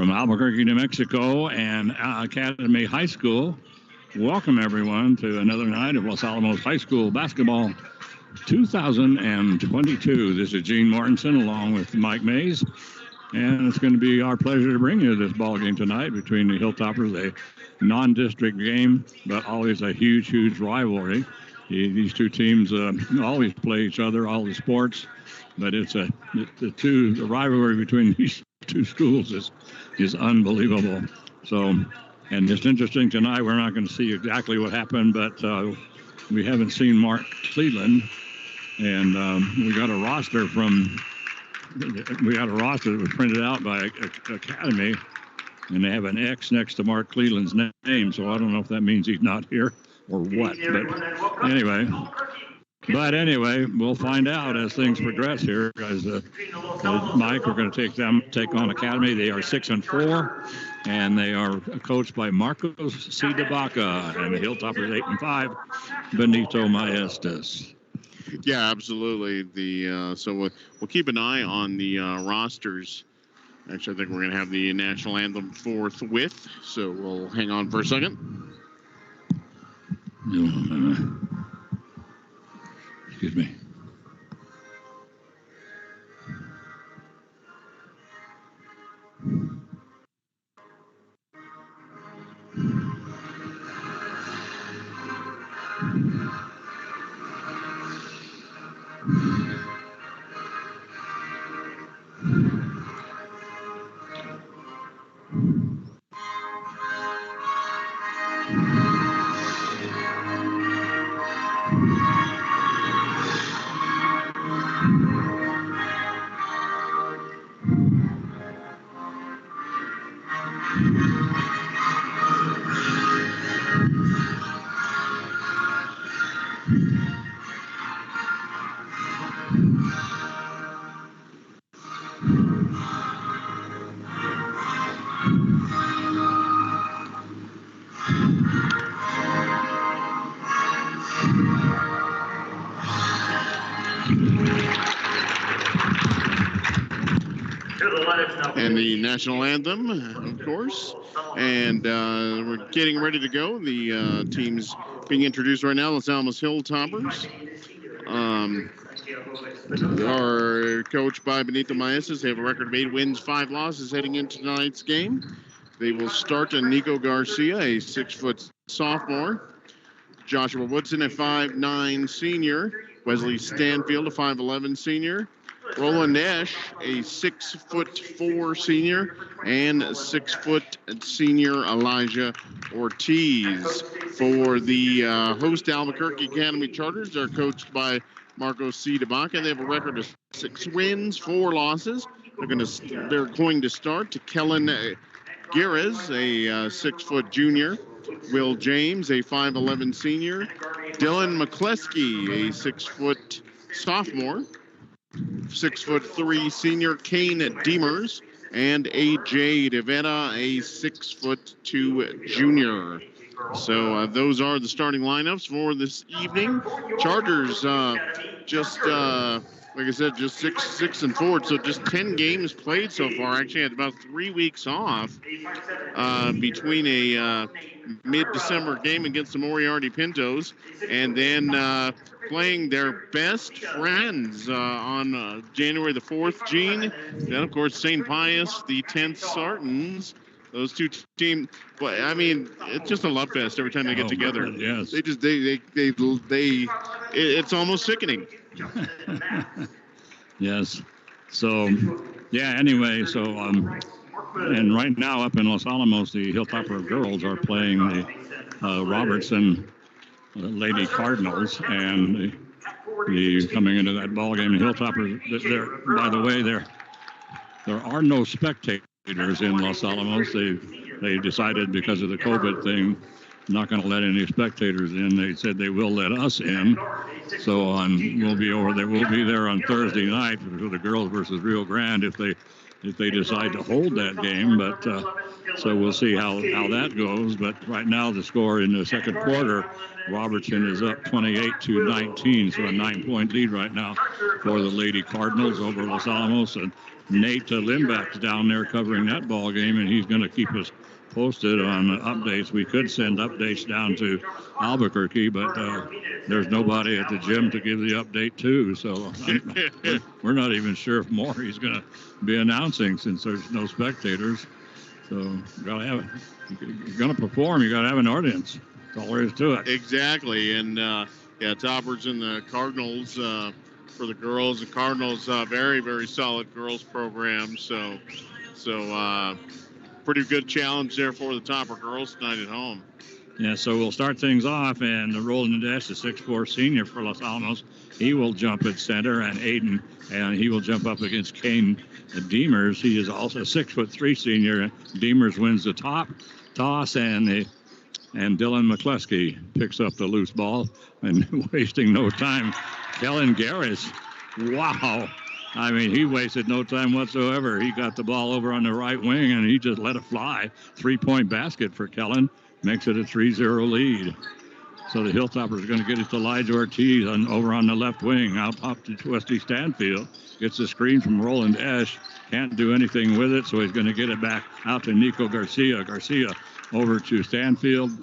from Albuquerque, New Mexico, and Academy High School. Welcome, everyone, to another night of Los Alamos High School basketball 2022. This is Gene Mortensen along with Mike Mays, and it's going to be our pleasure to bring you this ball game tonight between the Hilltoppers, a non-district game, but always a huge, huge rivalry. These two teams always play each other, all the sports, but the rivalry between these two schools is unbelievable. So, and it's interesting tonight. We're not going to see exactly what happened, but we haven't seen Mark Cleveland, and we got a roster that was printed out by Academy, and they have an X next to Mark Cleveland's name. So I don't know if that means he's not here or what. But anyway, we'll find out as things progress here. Guys, Mike, we're going to take on Academy. They are 6-4, and they are coached by Marcos C. DeBaca, and the Hilltoppers 8-5, Benito Maestas. Yeah, absolutely. So we'll keep an eye on the rosters. Actually, I think we're going to have the national anthem forthwith, so we'll hang on for a second. Excuse me. And the national anthem, of course. And we're getting ready to go. The teams being introduced right now, Los Alamos Hilltoppers. Are coached by Benito Maestas. They have a record of 8 wins, 5 losses heading into tonight's game. They will start Nico Garcia, a 6-foot sophomore. Joshua Woodson, a 5'9" senior. Wesley Stanfield, a 5'11" senior. Roland Nash, a 6'4" senior, and 6-foot senior Elijah Ortiz. For the host Albuquerque Academy Charters, they're coached by Marcos C. DeBaca. They have a record of 6 wins, 4 losses. They're going to start to Kellen Guerres, a 6-foot junior. Will James, a 5'11" senior. Dylan McCleskey, a 6-foot sophomore. 6'3" senior Kane Demers, and A.J. DeVetta, a 6'2" junior. So those are the starting lineups for this evening. Chargers like I said, just 6-4. So just 10 games played so far. Actually had about 3 weeks off between a mid-December game against the Moriarty Pintos and then playing their best friends on January the 4th, Gene. Then, of course, St. Pius, the 10th Sartans. Those two teams, but I mean, it's just a love fest every time they get together. Yes. It's almost sickening. Yes. So, yeah, anyway, so, and right now up in Los Alamos, the Hilltopper girls are playing the Robertson Lady Cardinals, and the coming into that ball game, the Hilltoppers, by the way, there are no spectators in Los Alamos. They decided because of the COVID thing, not going to let any spectators in. They said they will let us in. So we'll be over there. We'll be there on Thursday night for the girls versus Rio Grande if they decide to hold that game. But so we'll see how that goes. But right now the score in the second quarter, Robertson is up 28-19, so a 9-point lead right now for the Lady Cardinals over Los Alamos. And Nate Lindback's down there covering that ball game, and he's going to keep us posted on updates. We could send updates down to Albuquerque, but there's nobody at the gym to give the update to, so we're not even sure if Maury's going to be announcing since there's no spectators. So you're going to perform, you got to have an audience. That's all there is to it. Exactly, and Toppers and the Cardinals for the girls. The Cardinals very, very solid girls program, so pretty good challenge there for the Topper girls tonight at home. Yeah, so we'll start things off, and the Roland Dash, the 6'4" senior for Los Alamos, he will jump at center, and Aiden, and he will jump up against Kane Deemers. He is also a 6'3" senior. Deemers wins the toss, and Dylan McCluskey picks up the loose ball, and wasting no time, Kellen Garris. Wow. I mean, he wasted no time whatsoever. He got the ball over on the right wing, and he just let it fly. 3-point basket for Kellen. Makes it a 3-0 lead. So the Hilltoppers are going to get it to Elijah Ortiz over on the left wing. Out to Wesley Stanfield. Gets the screen from Roland Esch. Can't do anything with it, so he's going to get it back out to Nico Garcia. Garcia over to Stanfield.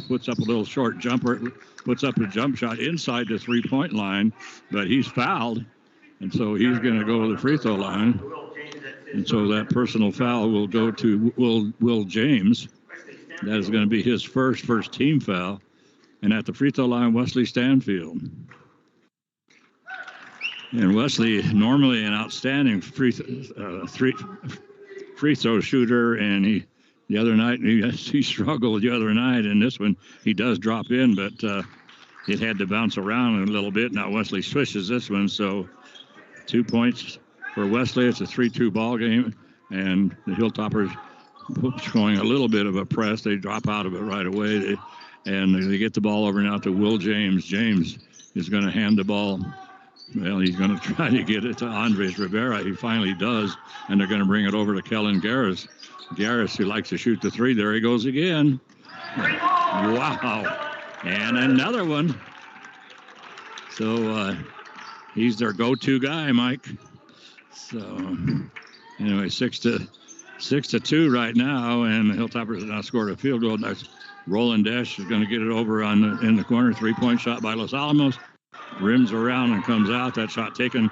Puts up a little short jumper. Puts up a jump shot inside the 3-point line, but he's fouled. And so he's going to go to the free throw line. And so that personal foul will go to Will James. That is going to be his first team foul. And at the free throw line, Wesley Stanfield. And Wesley, normally an outstanding free throw shooter, and the other night he struggled the other night. And this one he does drop in, but it had to bounce around a little bit. Now Wesley swishes this one, so 2 points for Wesley. It's a 3-2 ball game, and the Hilltoppers showing a little bit of a press. They drop out of it right away, and they get the ball over now to Will James. James is going to hand the ball. Well, he's going to try to get it to Andres Rivera. He finally does, and they're going to bring it over to Kellen Garris. Garris, who likes to shoot the three. There he goes again. Wow. And another one. So he's their go-to guy, Mike. So anyway, 6-2 right now, and the Hilltoppers have now scored a field goal. That's Roland Dash is going to get it over in the corner. 3-point shot by Los Alamos. Rims around and comes out. That shot taken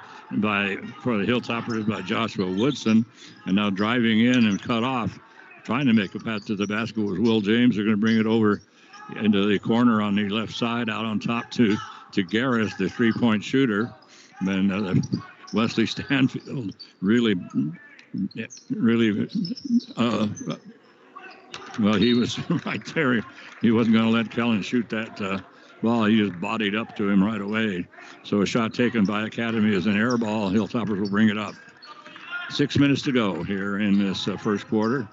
for the Hilltoppers by Joshua Woodson. And now driving in and cut off, trying to make a path to the basket with Will James. They're going to bring it over into the corner on the left side, out on top to Garris, the 3-point shooter. Then Wesley Stanfield really, well, he was right there. He wasn't going to let Kellen shoot that ball. He just bodied up to him right away. So a shot taken by Academy is an air ball. Hilltoppers will bring it up. 6 minutes to go here in this first quarter.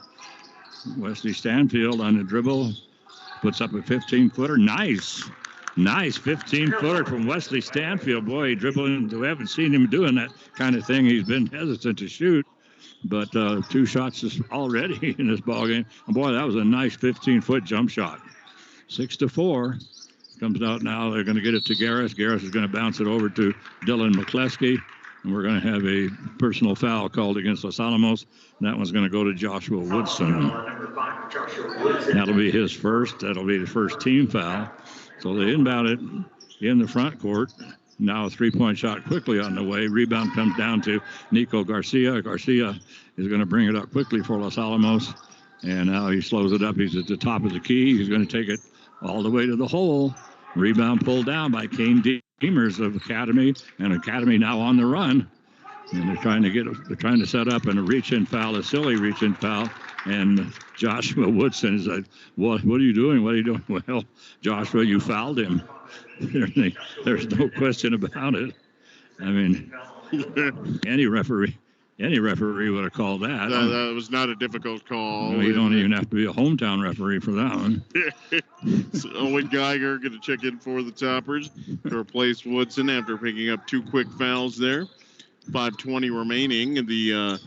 Wesley Stanfield on the dribble puts up a 15-footer. Nice 15-footer from Wesley Stanfield. Boy, he dribbling. We haven't seen him doing that kind of thing. He's been hesitant to shoot, but 2 shots already in this ball game. And boy, that was a nice 15-foot jump shot. 6-4. Comes out now. They're going to get it to Garris. Garris is going to bounce it over to Dylan McCluskey. And we're going to have a personal foul called against Los Alamos. And that one's going to go to Joshua Woodson. That'll be his first. That'll be the first team foul. So they inbound it in the front court. Now a 3-point shot quickly on the way. Rebound comes down to Nico Garcia. Garcia is going to bring it up quickly for Los Alamos. And now he slows it up. He's at the top of the key. He's going to take it all the way to the hole. Rebound pulled down by Kane Deemers of Academy, and Academy now on the run. And they're trying to set up a reach-in foul, a silly reach-in foul. And Joshua Woodson is like, what are you doing? What are you doing? Well, Joshua, you fouled him. There's no question about it. I mean, any referee would have called that. That was not a difficult call. No, you don't even have to be a hometown referee for that one. So Owen Geiger going to check in for the Toppers to replace Woodson after picking up 2 quick fouls there. 5:20 remaining. The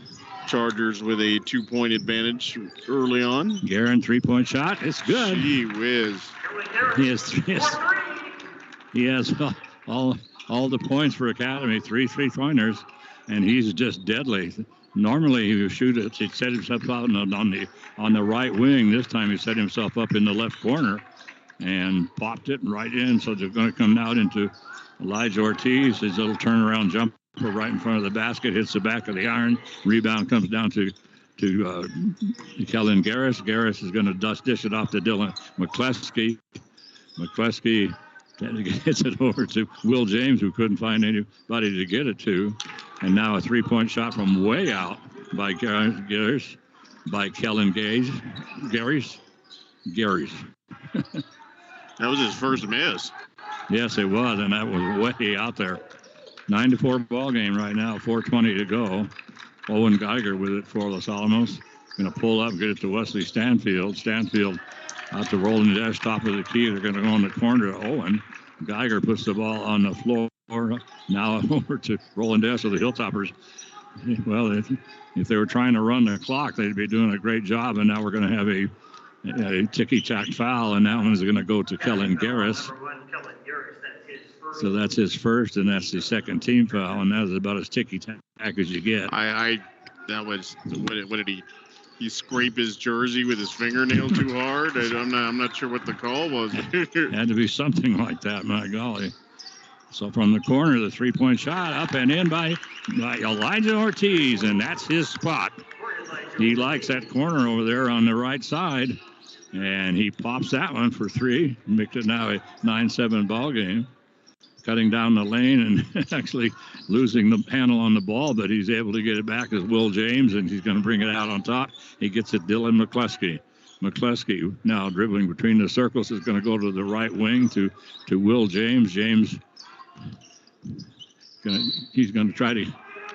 Chargers with a 2-point advantage early on. Guerin 3-point shot. It's good. Gee whiz. He has all the points for Academy. 3 3-pointers. And he's just deadly. Normally he would shoot it. He set himself out on the right wing. This time he set himself up in the left corner and popped it right in. So they're going to come out into Elijah Ortiz. His little turnaround jumper right in front of the basket, hits the back of the iron. Rebound comes down to Kellen Garris. Garris is going to dish it off to Dylan McCleskey. McCleskey gets it over to Will James, who couldn't find anybody to get it to. And now a three-point shot from way out by Garris, by Kellen Garris. That was his first miss. Yes, it was, and that was way out there. 9-4 ball game right now, 4:20 to go. Owen Geiger with it for Los Alamos. Going to pull up, get it to Wesley Stanfield. Stanfield out to Roland Dash, top of the key. They're going to go in the corner to Owen. Geiger puts the ball on the floor. Now over to Roland Dash of the Hilltoppers. Well, if they were trying to run the clock, they'd be doing a great job. And now we're going to have a ticky-tack foul, and that one's going to go to Kellen Garris. So that's his first, and that's the second team foul, and that's about as ticky-tack as you get. That was, what did he scrape his jersey with his fingernail too hard? I'm not sure what the call was. Had to be something like that, my golly. So from the corner, the three-point shot up and in by Elijah Ortiz, and that's his spot. He likes that corner over there on the right side, and he pops that one for three. Makes it now a 9-7 ball game. Cutting down the lane and actually losing the handle on the ball, but he's able to get it back as Will James, and he's going to bring it out on top. He gets it Dylan McCleskey. McCleskey now dribbling between the circles is going to go to the right wing to Will James. James, he's going to try to,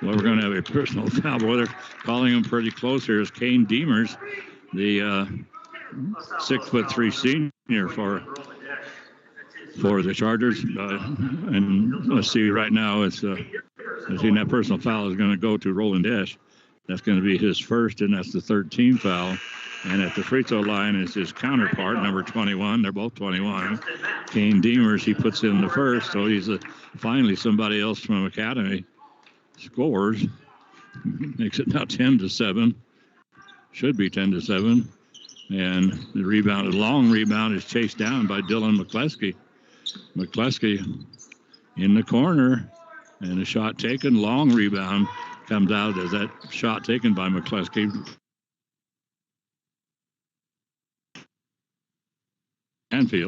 well, we're going to have a personal foul. Boy, they're calling him pretty close here is Kane Demers, the 6'3" senior for the Chargers. And let's see right now, I think that personal foul is going to go to Roland Dash. That's going to be his first, and that's the third team foul. And at the free throw line is his counterpart, number 21. They're both 21. Kane Demers, he puts in the first, so he's finally somebody else from Academy scores. Makes it now 10-7. Should be 10-7. And the long rebound is chased down by Dylan McCleskey. McCleskey in the corner, and a shot taken. Long rebound comes out as that shot taken by McCleskey.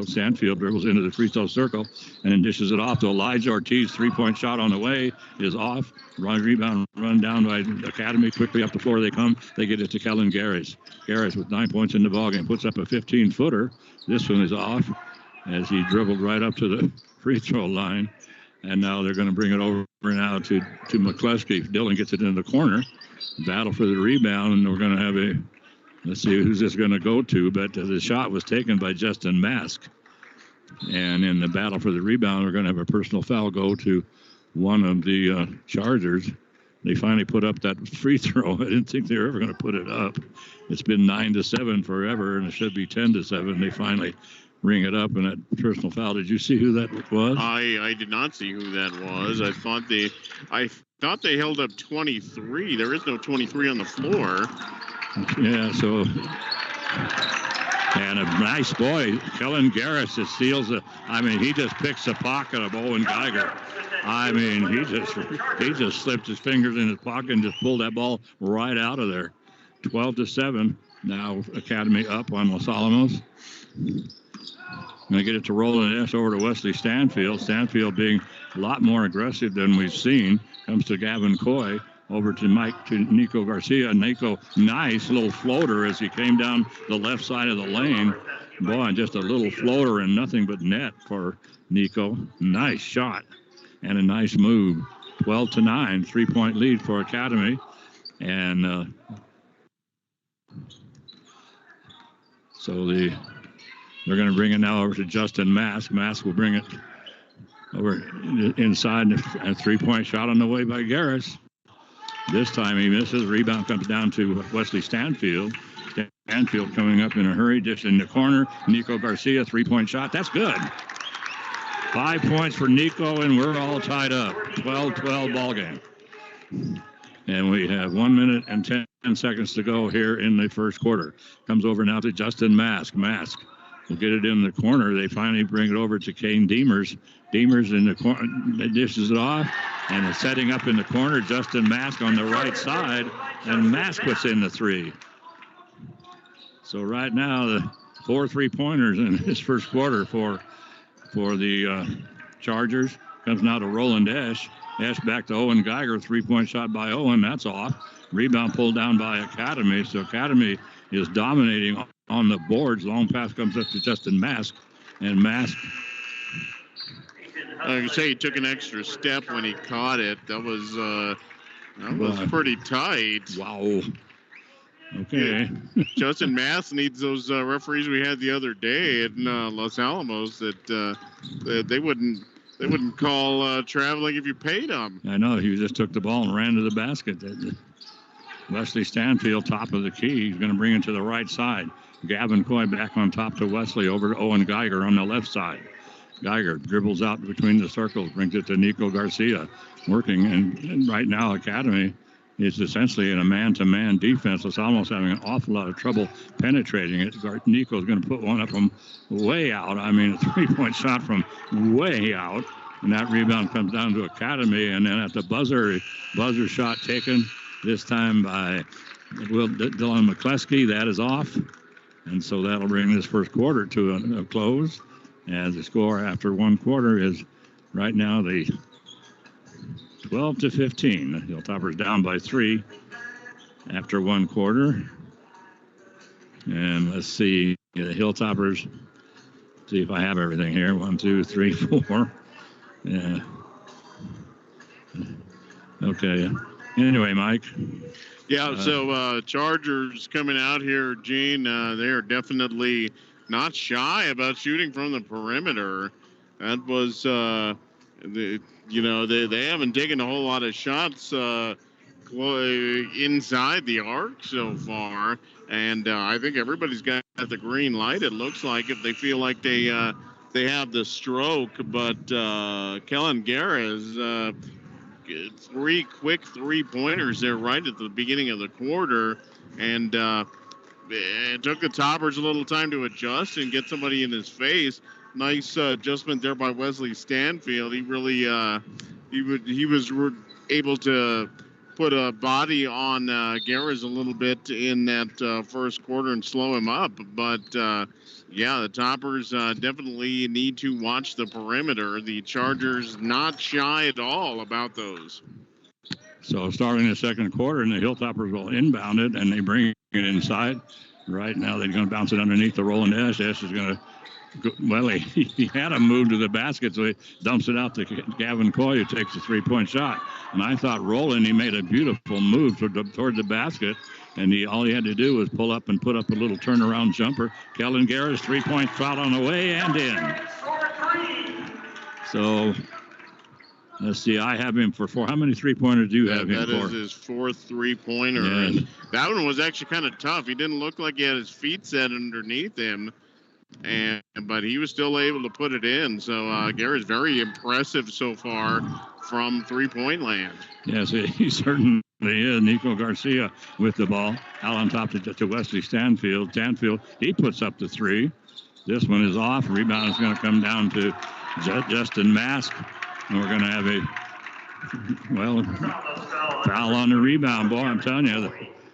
Stanfield dribbles into the free throw circle and then dishes it off to Elijah Ortiz. Three-point shot on the way is off. Rebound run down by Academy. Quickly up the floor they come. They get it to Kellen Garris. Garris with 9 points in the ballgame puts up a 15-footer. This one is off as he dribbled right up to the free throw line. And now they're going to bring it over now to McCleskey. Dylan gets it in the corner. Battle for the rebound, and we're going to have let's see who's this going to go to, but the shot was taken by Justin Mask. And in the battle for the rebound, we're going to have a personal foul go to one of the Chargers. They finally put up that free throw. I didn't think they were ever going to put it up. It's been 9-7 forever, and it should be 10-7. They finally ring it up, and that personal foul. Did you see who that was? I did not see who that was. I thought they held up 23. There is no 23 on the floor. Yeah, so, and a nice boy, Kellen Garris just seals it. I mean, he just picks the pocket of Owen Geiger. I mean, he just slipped his fingers in his pocket and just pulled that ball right out of there. 12-7. Now Academy up on Los Alamos. Going to get it to Roland S. over to Wesley Stanfield. Stanfield being a lot more aggressive than we've seen. Comes to Gavin Coy. Over to Nico Garcia. Nico, nice little floater as he came down the left side of the lane. Boy, just a little floater and nothing but net for Nico. Nice shot and a nice move. 12-9, 3-point lead for Academy. And so they're going to bring it now over to Justin Mask. Mask will bring it over inside, a three-point shot on the way by Garris. This time he misses. Rebound comes down to Wesley Stanfield. Stanfield coming up in a hurry, dish in the corner. Nico Garcia, three-point shot. That's good. 5 points for Nico, and we're all tied up. 12-12 ball game. And we have 1 minute and 10 seconds to go here in the first quarter. Comes over now to Justin Mask. Mask will get it in the corner. They finally bring it over to Kane Deemers. Deemers in the corner, dishes it off, and is setting up in the corner. Justin Mask on the right side, and Mask puts in the three. So right now, the 4 3-pointers in this first quarter for the Chargers. Comes now to Roland Esch. Esch back to Owen Geiger. 3-point shot by Owen. That's off. Rebound pulled down by Academy. So Academy is dominating on the boards. Long pass comes up to Justin Mask. And Mask. I can say he took an extra step when he caught it. That was pretty tight. Wow. Okay. Justin Mask needs those referees we had the other day in Los Alamos that they wouldn't call traveling if you paid them. I know. He just took the ball and ran to the basket. Wesley Stanfield, top of the key. He's going to bring it to the right side. Gavin Coy back on top to Wesley, over to Owen Geiger on the left side. Geiger dribbles out between the circles, brings it to Nico Garcia, working. And right now, Academy is essentially in a man-to-man defense. It's almost having an awful lot of trouble penetrating it. Nico's going to put one up from way out. I mean, a 3-point shot from way out. And that rebound comes down to Academy. And then at the buzzer shot taken, this time by Dylan McCleskey. That is off. And so that'll bring this first quarter to a close. And the score after one quarter is right now the 12-15. The Hilltoppers down by 3 after one quarter. And let's see the Hilltoppers. See if I have everything here. 1, 2, 3, 4. Yeah. Okay. Anyway, Mike. Yeah, so Chargers coming out here, Gene, they are definitely not shy about shooting from the perimeter. That was, they haven't taken a whole lot of shots inside the arc so far. And I think everybody's got the green light, it looks like, if they feel like they have the stroke. But Kellen Garris, 3 quick 3-pointers there right at the beginning of the quarter. And it took the Toppers a little time to adjust and get somebody in his face. Nice adjustment there by Wesley Stanfield. He really he was able to put a body on Garris a little bit in that first quarter and slow him up. But yeah, the Toppers definitely need to watch the perimeter. The Chargers not shy at all about those. So starting the second quarter, and the Hilltoppers will inbound it, and they bring it inside. Right now, they're going to bounce it underneath the Roland Esch. Esch is going to well, he had him move to the basket, so he dumps it out to Gavin Coy, who takes a 3-point shot. And I thought Roland, he made a beautiful move toward the basket, and all he had to do was pull up and put up a little turnaround jumper. Kellen Garris, 3-point shot on the way and in. So let's see, I have him for 4. How many 3-pointers do you have him for? That is his 4th 3-pointer. Yes. And that one was actually kind of tough. He didn't look like he had his feet set underneath him. But he was still able to put it in. So Garrett's very impressive so far from 3-point land. Yes, he certainly is. Nico Garcia with the ball. Out on top to Wesley Stanfield. Stanfield, he puts up the 3. This one is off. Rebound is going to come down to Justin Mask. And we're going to have foul on the rebound. Boy, I'm telling you,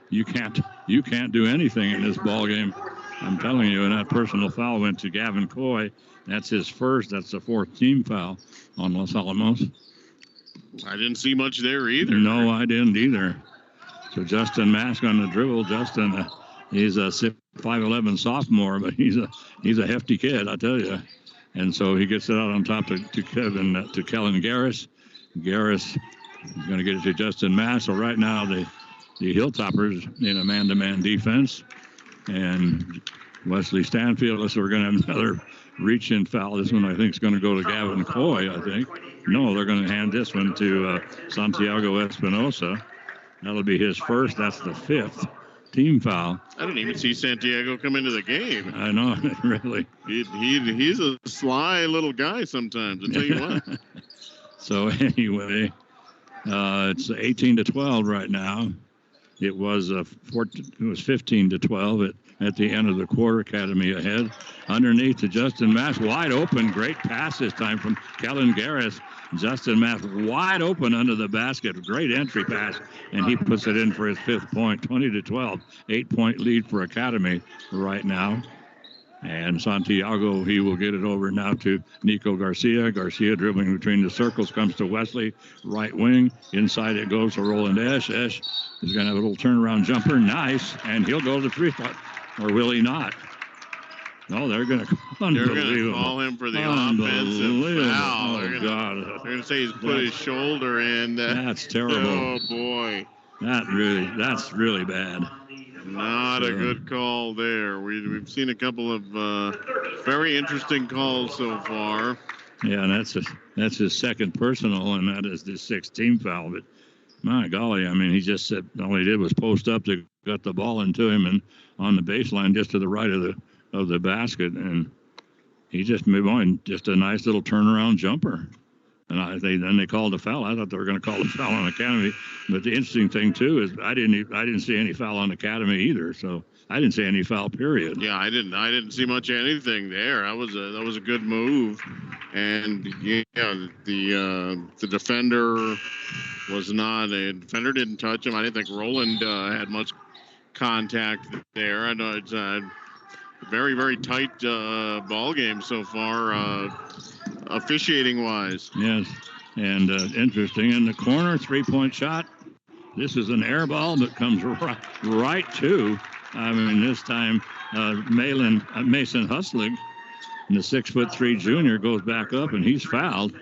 you can't do anything in this ball game. I'm telling you, and that personal foul went to Gavin Coy. That's his first. That's the 4th team foul on Los Alamos. I didn't see much there either. No, I didn't either. So Justin Mask on the dribble. Justin, he's a 5'11" sophomore, but he's a hefty kid, I tell you. And so he gets it out on top to Kellen Garris. Garris is going to get it to Justin Mask. So right now the Hilltoppers in a man-to-man defense. And Wesley Stanfield, so we're going to have another reach-in foul. This one, I think, is going to go to Gavin Coy, I think. No, they're going to hand this one to Santiago Espinosa. That'll be his first. That's the 5th team foul. I didn't even see Santiago come into the game. I know, really. He's a sly little guy sometimes, I'll tell you what. So anyway, It's 18-12 right now. It was 15-12 at the end of the quarter. Academy ahead. Underneath to Justin Mass, wide open. Great pass this time from Kellen Garris. Justin Mass wide open under the basket. Great entry pass, and he puts it in for his 5th point. 20-12, 8-point lead for Academy right now. And Santiago, he will get it over now to Nico Garcia. Garcia dribbling between the circles, comes to Wesley, right wing. Inside it goes to Roland Esch. Esch is going to have a little turnaround jumper. Nice. And he'll go to the free throw. Or will he not? No, they're going to call him for the offensive foul. Oh, God. They're going to say he's put his shoulder in. That's terrible. Oh, boy. That's really bad. Not a good call there. We've seen a couple of very interesting calls so far. Yeah, and that's his second personal, and that is the 6th team foul. But my golly, I mean, he just said all he did was post up to got the ball into him and on the baseline just to the right of the basket, and he just moved on. Just a nice little turnaround jumper. And then they called a foul. I thought they were going to call a foul on Academy. But the interesting thing too is I didn't see any foul on Academy either. So I didn't see any foul. Period. Yeah, I didn't see much of anything there. That was a good move. And yeah, the defender was not a defender. Didn't touch him. I didn't think Roland had much contact there. I know it's a very, very tight ball game so far. Officiating wise. Yes, and interesting in the corner, 3-point shot. This is an air ball that comes right to. I mean, this time Mason Hustling, the 6'3" junior, goes back up and he's fouled.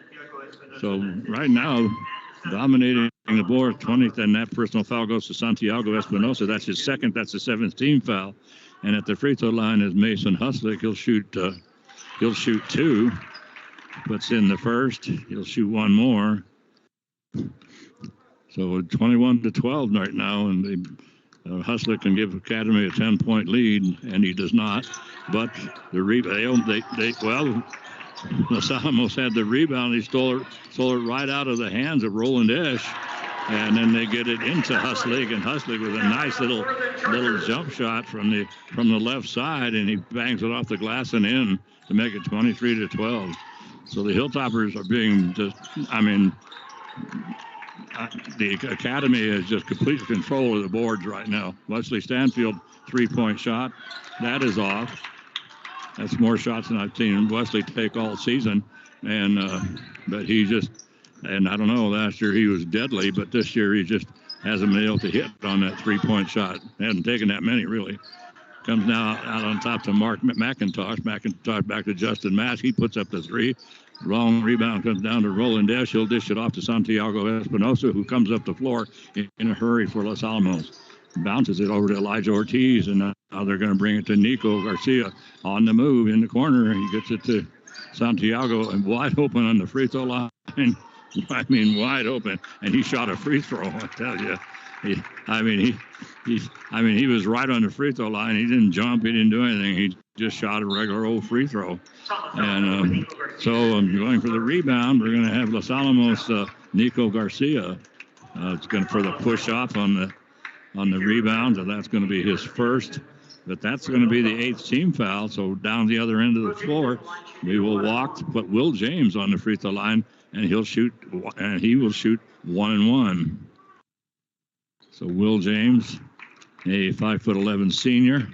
So right now, dominating the board, 20th, and that personal foul goes to Santiago Espinosa. That's his second. That's the 7th team foul. And at the free throw line is Mason Hustling. He'll shoot 2. Puts in the first. He'll shoot one more. So 21-12 right now, and Hustler can give Academy a 10-point lead, and he does not. But the rebound, Los Alamos had the rebound. He stole it right out of the hands of Roland Esch, and then they get it into Hustling, and Hustling with a nice little jump shot from the left side, and he bangs it off the glass and in to make it 23-12. So the Hilltoppers are being just, I mean, the Academy has just complete control of the boards right now. Wesley Stanfield, 3-point shot. That is off. That's more shots than I've seen Wesley take all season. And, but he just, and I don't know, last year he was deadly, but this year he just hasn't been able to hit on that 3-point shot. Hasn't taken that many, really. Comes now out on top to Mark McIntosh. McIntosh back to Justin Mass. He puts up the 3. Long rebound comes down to Roland Esch. He'll dish it off to Santiago Espinosa, who comes up the floor in a hurry for Los Alamos. Bounces it over to Elijah Ortiz, and now they're going to bring it to Nico Garcia on the move in the corner. He gets it to Santiago, and wide open on the free throw line. I mean, wide open, and he shot a free throw. I tell you, he was right on the free throw line. He didn't jump. He didn't do anything. He just shot a regular old free throw. And so I'm going for the rebound. We're going to have Los Alamos Nico Garcia. It's going for the push off on the rebound. So that's going to be his first. But that's going to be the 8th team foul. So down the other end of the floor, we will walk to put Will James on the free throw line, and he will shoot 1 and 1. So Will James, a 5'11" senior,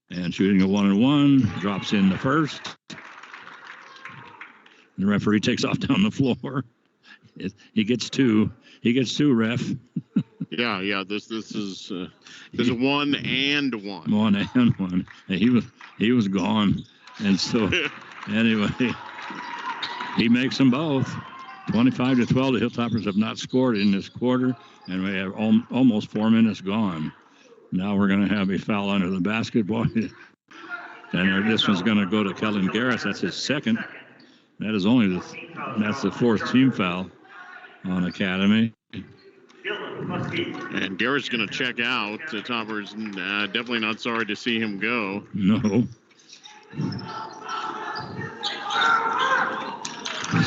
and shooting a 1 and 1, drops in the first. The referee takes off down the floor. He gets 2. He gets 2, ref. Yeah. This is 1 and 1. 1 and 1. And he was gone, and so anyway, he makes them both. 25-12. The Hilltoppers have not scored in this quarter, and we have almost 4 minutes gone. Now we're going to have a foul under the basketball, and this one's going to go to Kellen Garris. That's his second. That's the 4th team foul on Academy. And Garrett's going to check out. The Toppers definitely not sorry to see him go. No.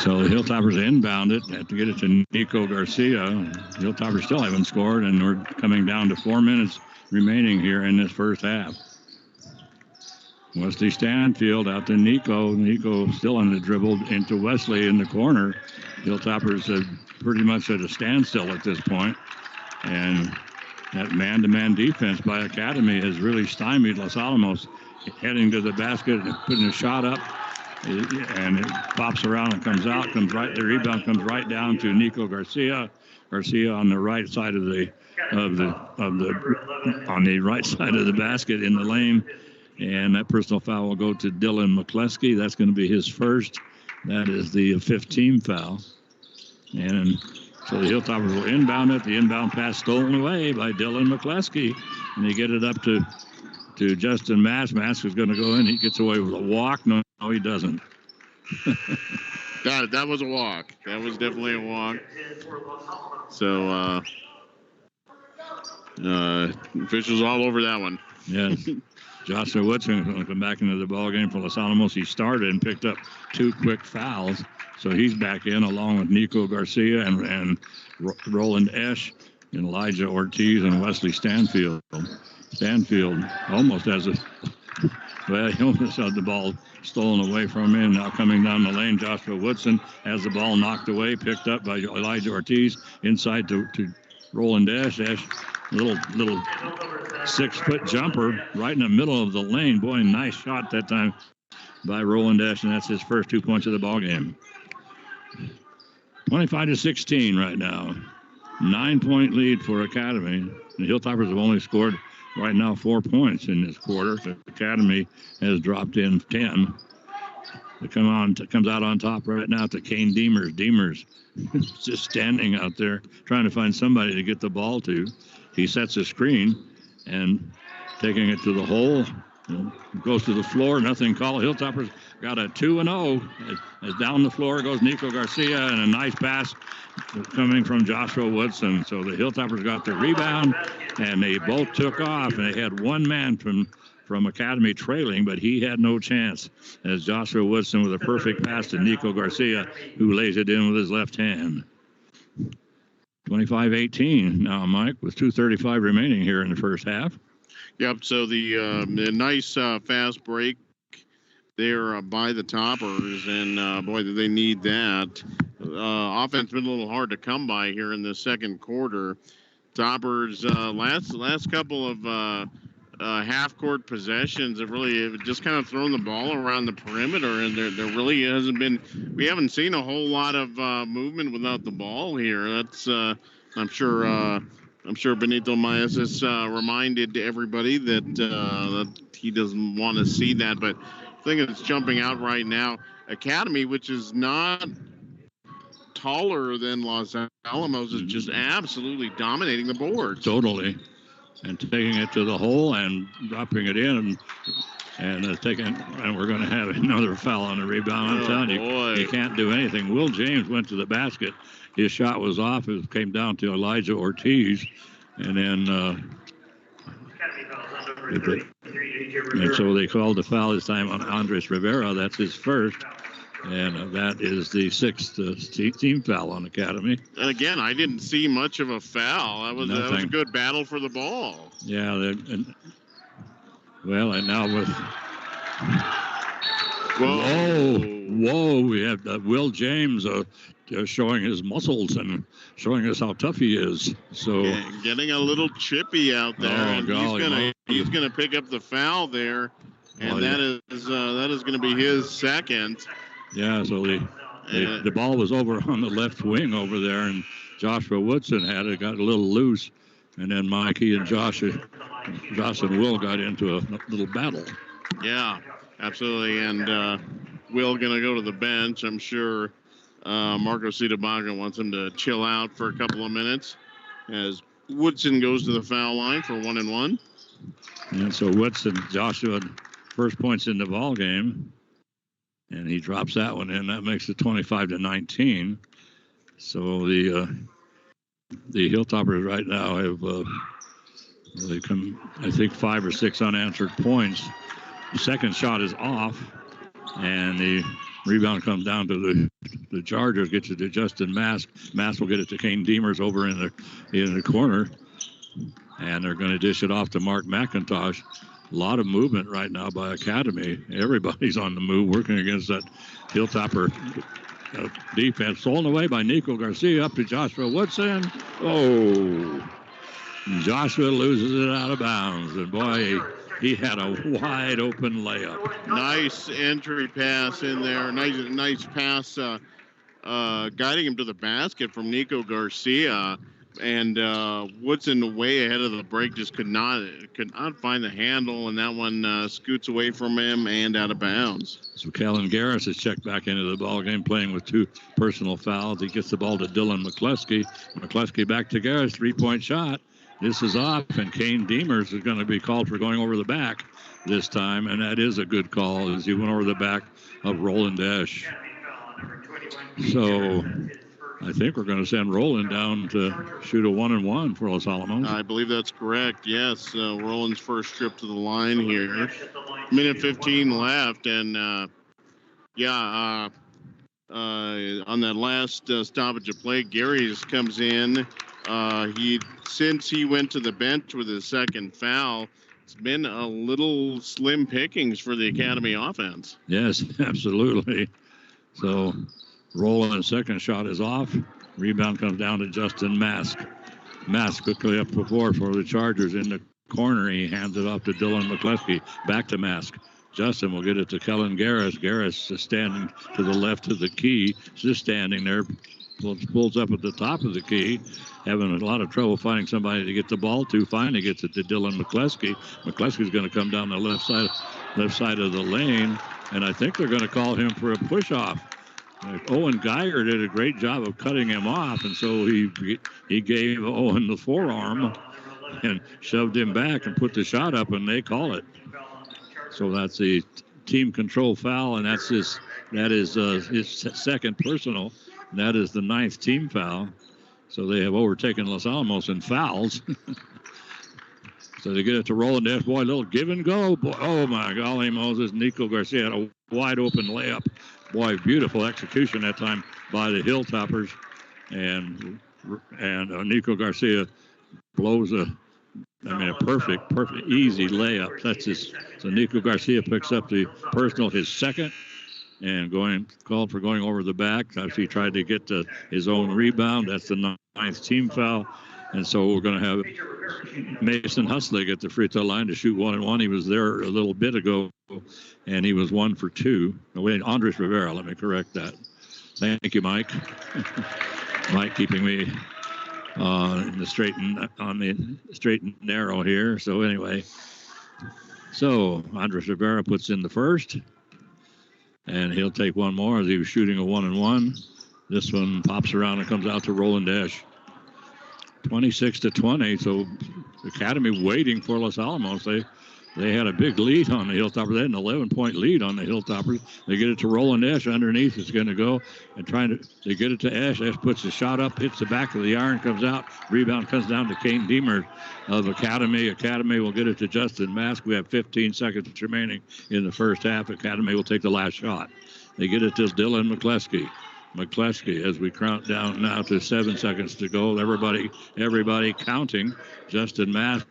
So the Hilltoppers inbound it, have to get it to Nico Garcia. Hilltoppers still haven't scored, and we're coming down to 4 minutes remaining here in this first half. Wesley Stanfield out to Nico. Nico still on the dribble into Wesley in the corner. Hilltoppers are pretty much at a standstill at this point. And that man-to-man defense by Academy has really stymied Los Alamos. Heading to the basket and putting a shot up. And it pops around and comes out, the rebound comes right down to Nico Garcia. Garcia on the right side on the right side of the basket in the lane. And that personal foul will go to Dylan McCleskey. That's going to be his first. That is the 15th foul. And so the Hilltoppers will inbound it. The inbound pass stolen away by Dylan McCleskey. And they get it up to Justin Mask. Mask is going to go in. He gets away with a walk. No, he doesn't. That was a walk. That was definitely a walk. So officials all over that one. Yes. Joshua Woodson is going to come back into the ballgame for Los Alamos. He started and picked up 2 quick fouls. So he's back in along with Nico Garcia and Roland Esch and Elijah Ortiz and Wesley Stanfield. Stanfield almost has he almost had the ball stolen away from him. Now coming down the lane, Joshua Woodson has the ball knocked away, picked up by Elijah Ortiz inside to Roland Esch. Esch, little 6-foot jumper right in the middle of the lane. Boy, nice shot that time by Roland Esch, and that's his first 2 points of the ball game. 25-16 right now. 9-point lead for Academy. The Hilltoppers have only scored right now 4 points in this quarter. The Academy has dropped in 10. It comes out on top right now to Kane Deemers. Deemers just standing out there trying to find somebody to get the ball to. He sets a screen and taking it to the hole. Goes to the floor, nothing called. Hilltoppers got a 2-0. As down the floor goes Nico Garcia, and a nice pass coming from Joshua Woodson. So the Hilltoppers got the rebound, and they both took off, and they had one man from Academy trailing, but he had no chance as Joshua Woodson with a perfect pass to Nico Garcia, who lays it in with his left hand. 25-18 now, Mike, with 2:35 remaining here in the first half. Yep, so the nice fast break there by the Toppers, and boy, did they need that. Offense been a little hard to come by here in the second quarter. Toppers last couple of half-court possessions have really just kind of thrown the ball around the perimeter, and there really hasn't been. We haven't seen a whole lot of movement without the ball here. That's I'm sure Benito Maes has reminded everybody that he doesn't want to see that. But the thing that's jumping out right now, Academy, which is not taller than Los Alamos, is just absolutely dominating the board. Totally. And taking it to the hole and dropping it in and we're going to have another foul on the rebound. I'm telling you can't do anything. Will James went to the basket. His shot was off. It came down to Elijah Ortiz. And then and so they called the foul this time on Andres Rivera. That's his first. And that is the 6th team foul on Academy. And again, I didn't see much of a foul. That was a good battle for the ball. Yeah. And now with... Whoa. We have Will James showing his muscles and showing us how tough he is. So getting a little chippy out there. And he's gonna pick up the foul there. And that is going to be his second. Yeah, so the ball was over on the left wing over there, and Joshua Woodson had it, got a little loose, and then Mikey and Josh and Will got into a little battle. Yeah, absolutely, and Will going to go to the bench. I'm sure Marco Citabaga wants him to chill out for a couple of minutes as Woodson goes to the foul line for 1-1. And so Woodson, Joshua, first points in the ball game. And he drops that one in. That makes it 25-19. So the Hilltoppers right now have they come, I think, 5 or 6 unanswered points. The second shot is off, and the Rebound comes down to the Chargers, gets it to Justin Mask. Mask will get it to Kane Demers over in the corner. And they're going to dish it off to Mark McIntosh. A lot of movement right now by Academy. Everybody's on the move, working against that Hilltopper defense. Stolen away by Nico Garcia, up to Joshua Woodson. Oh, Joshua loses it out of bounds. And boy, he had a wide open layup. Nice entry pass in there. Nice pass guiding him to the basket from Nico Garcia. And Woodson, way ahead of the break, just could not find the handle, and that one scoots away from him and out of bounds. So Kellen Garris is checked back into the ball game, playing with 2 personal fouls. He gets the ball to Dylan McCluskey. McCluskey back to Garris, 3-point shot. This is off, and Kane Demers is going to be called for going over the back this time, and that is a good call as he went over the back of Roland Esch. So I think we're going to send Roland down to shoot a 1-and-1 for Los Alamos. I believe that's correct. Yes, Roland's first trip to the line here. Minute 15 left, and on that last stoppage of play, Gary comes in. Since he went to the bench with his second foul, it's been a little slim pickings for the Academy offense. Yes, absolutely. So Roland's second shot is off. Rebound comes down to Justin Mask. Mask quickly up the floor for the Chargers in the corner. He hands it off to Dylan McCluskey. Back to Mask. Justin will get it to Kellen Garris. Garris is standing to the left of the key. Just standing there. Pulls up at the top of the key. Having a lot of trouble finding somebody to get the ball to. Finally gets it to Dylan McCluskey. McCluskey's going to come down the left side of the lane. And I think they're going to call him for a push-off. Owen Geiger did a great job of cutting him off, and so he gave Owen the forearm and shoved him back and put the shot up, and they call it. So that's the team control foul, and that is his second personal, and that is the 9th team foul. So they have overtaken Los Alamos in fouls. So they get it to Roland Esch. Boy, a little give and go. Boy, oh my golly Moses, Nico Garcia had a wide open layup. Boy, beautiful execution that time by the Hilltoppers. And Nico Garcia blows a perfect, easy layup. So Nico Garcia picks up the personal, his second, and called for going over the back. After he tried to get to his own rebound. That's the 9th team foul. And so we're going to have Mason Hustlig at the free throw line to shoot 1-and-1. He was there a little bit ago, and he was 1 for 2. No, wait, Andres Rivera, let me correct that. Thank you, Mike. Mike keeping me on the straight and narrow here. So anyway, Andres Rivera puts in the first, and he'll take one more as he was shooting a 1-and-1. This one pops around and comes out to Roland Esch. 26-20. So Academy waiting for Los Alamos. They had a big lead on the Hilltoppers. They had an 11-point lead on the Hilltoppers. They get it to Roland Esch underneath. It's going to go and they get it to Esch. Esch puts the shot up, hits the back of the iron, comes out. Rebound comes down to Kane Deemer of Academy. Academy will get it to Justin Mask. We have 15 seconds remaining in the first half. Academy will take the last shot. They get it to Dylan McCluskey. As we count down now to 7 seconds to go. Everybody counting. Justin Mask,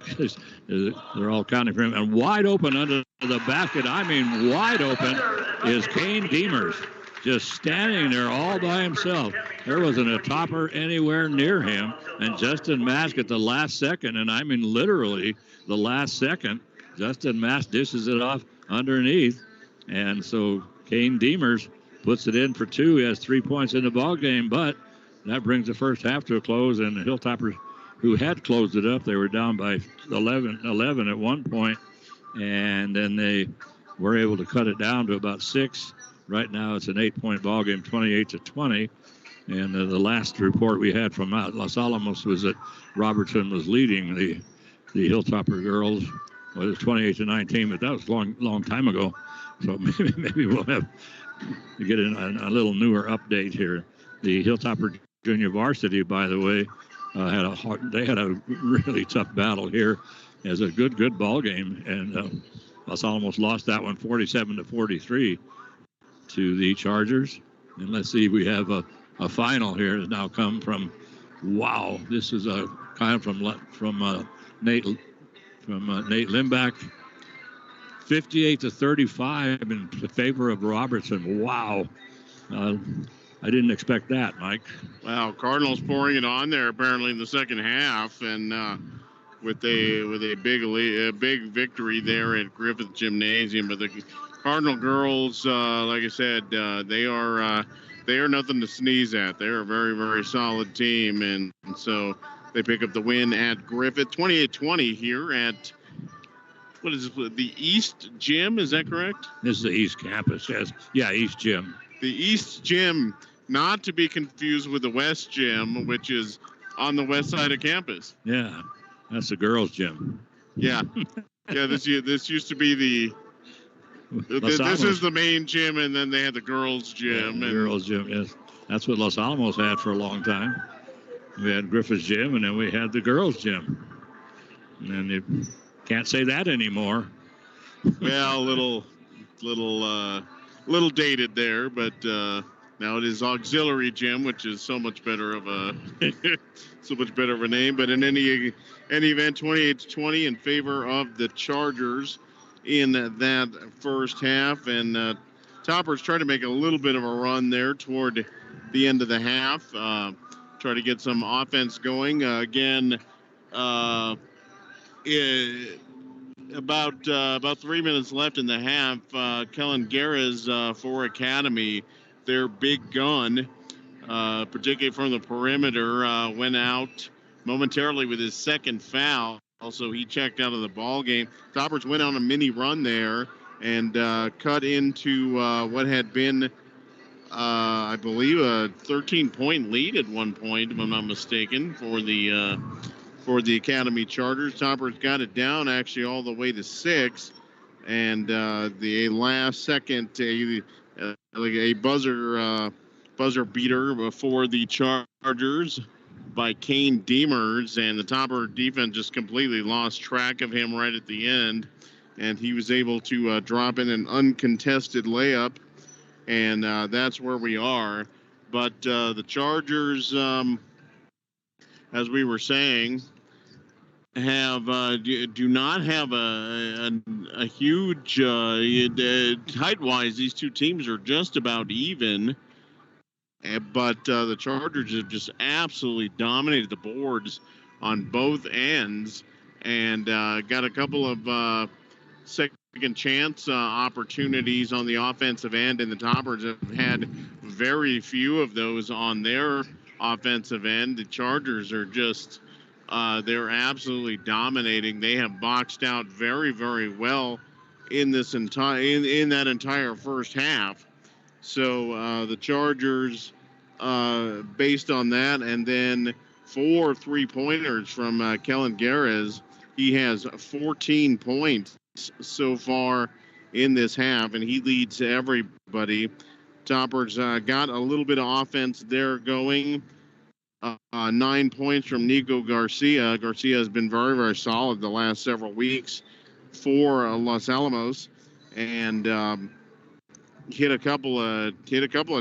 they're all counting for him. And wide open under the basket, wide open, is Kane Demers. Just standing there all by himself. There wasn't a topper anywhere near him. And Justin Mask at the last second, and literally the last second, Justin Mask dishes it off underneath. And so Kane Demers puts it in for 2. He has 3 points in the ball game, but that brings the first half to a close. And the Hilltoppers, who had closed it up, they were down by 11 at one point, and then they were able to cut it down to about 6. Right now, it's an 8-point ball game, 28-20. And the last report we had from Los Alamos was that Robertson was leading the Hilltopper girls. Well, it was 28-19, but that was a long time ago. So maybe we'll have to get a little newer update here. The Hilltopper Junior Varsity, by the way, had a really tough battle here. As a good ball game, and Los Alamos lost that one 47-43 to the Chargers. And let's see, we have a final here has now come from, wow, this is a kind from Nate Limbach, 58-35 in favor of Robertson. Wow. I didn't expect that, Mike. Wow, Cardinals pouring it on there apparently in the second half, and with a big victory there at Griffith Gymnasium. But the Cardinal girls, like I said, they are nothing to sneeze at. They're a very, very solid team, and so they pick up the win at Griffith, 28-20 here at, what is it, the East Gym? Is that correct? This is the East Campus, yes. Yeah, East Gym. The East Gym, not to be confused with the West Gym, which is on the west side of campus. Yeah, that's the girls' gym. Yeah, yeah. This used to be this is the main gym, and then they had the girls' gym. Yeah, the girls' gym, yes. That's what Los Alamos had for a long time. We had Griffith's gym, and then we had the girls' gym. And you can't say that anymore. Well, a little dated there, but now it is auxiliary gym, which is so much better of a name. But in any event, 28-20 in favor of the Chargers in that first half, and Toppers try to make a little bit of a run there toward the end of the half, try to get some offense going again. About 3 minutes left in the half. Kellen Guerres for Academy, their big gun, particularly from the perimeter, went out momentarily with his second foul. Also, he checked out of the ball game. Toppers went on a mini run there and cut into what had been, I believe, a 13-point lead at one point, if I'm not mistaken, for the Academy Chargers. Toppers got it down actually all the way to 6, and the last second a buzzer beater for the Chargers by Kane Demers, and the Topper defense just completely lost track of him right at the end, and he was able to drop in an uncontested layup, and that's where we are. But the Chargers, as we were saying, have do not have a huge height-wise. These two teams are just about even, but the Chargers have just absolutely dominated the boards on both ends, and got a couple of second chance opportunities on the offensive end, and the Toppers have had very few of those on their offensive end. The Chargers are just they're absolutely dominating. They have boxed out very, very well in this in that entire first half. So the Chargers, based on that, and then 4 3-pointers from Kellen Guerres, he has 14 points so far in this half, and he leads everybody. Toppers got a little bit of offense there going. 9 points from Nico Garcia. Garcia has been very, very solid the last several weeks for Los Alamos, and hit a couple of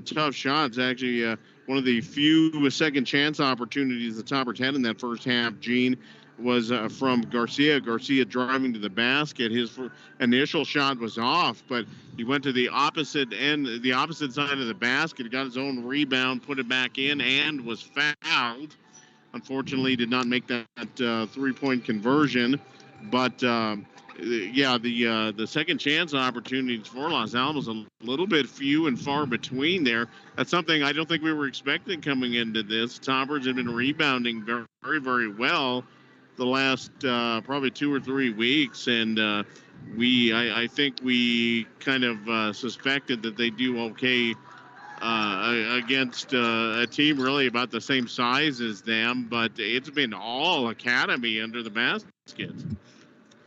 tough shots. Actually, one of the few second chance opportunities the Toppers had in that first half, Gene, was from Garcia. Garcia driving to the basket. His initial shot was off, but he went to the opposite end, the opposite side of the basket, got his own rebound, put it back in, and was fouled. Unfortunately, did not make that 3-point conversion. But the second chance opportunities for Los Alamos a little bit few and far between there. That's something I don't think we were expecting coming into this. Toppers have been rebounding very, very, very well the last probably 2 or 3 weeks, and I think we kind of suspected that they do okay against a team really about the same size as them, but it's been all Academy under the basket.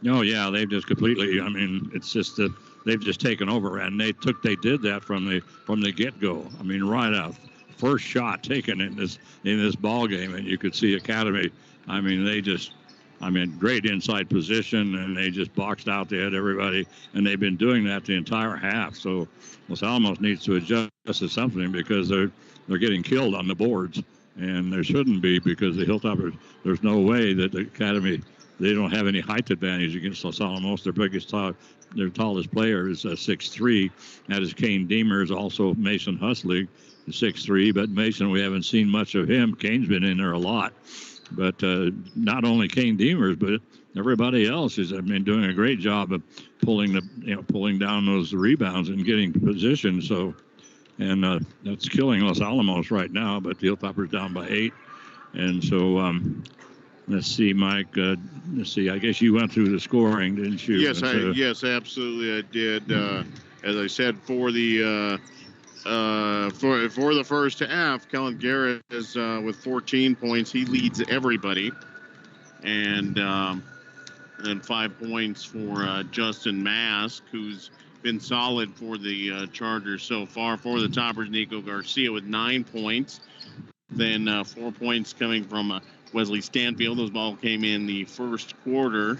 No, yeah, they've just completely. I mean, it's just that they've just taken over, and they did that from the get-go. I mean, right out, first shot taken in this ball game, and you could see Academy. I mean, they just I mean, great inside position, and they just boxed out. They had everybody, and they've been doing that the entire half. So Los Alamos needs to adjust to something because they're getting killed on the boards, and there shouldn't be because the Hilltoppers. There's no way that the Academy they don't have any height advantage against Los Alamos. Their tallest player is 6'3". That is Kane Deemers, also Mason Huslig, 6'3". But Mason, we haven't seen much of him. Kane's been in there a lot. But not only Kane Deemers, but everybody else is, doing a great job of pulling down those rebounds and getting position. So, and that's killing Los Alamos right now. But the Hilltoppers down by 8, and so let's see, Mike. Let's see. I guess you went through the scoring, didn't you? Yes, yes, absolutely, I did. As I said, for the for the first half, Kellen Garrett is with 14 points. He leads everybody, and 5 points for Justin Mask, who's been solid for the Chargers so far. For the Toppers, Nico Garcia with 9 points. Then 4 points coming from Wesley Stanfield. Those ball came in the first quarter.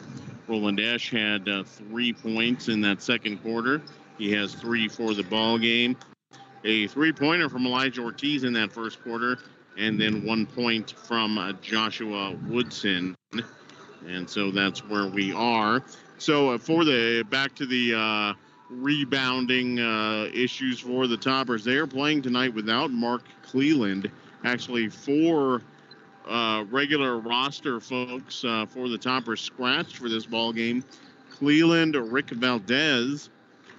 Roland Esch had 3 points in that second quarter. He has 3 for the ball game. A 3-pointer from Elijah Ortiz in that first quarter, and then 1 point from Joshua Woodson. And so that's where we are. So back to the rebounding issues for the Toppers. They are playing tonight without Mark Cleland. Actually, 4 regular roster folks for the Toppers scratched for this ball game. Cleland, Rick Valdez,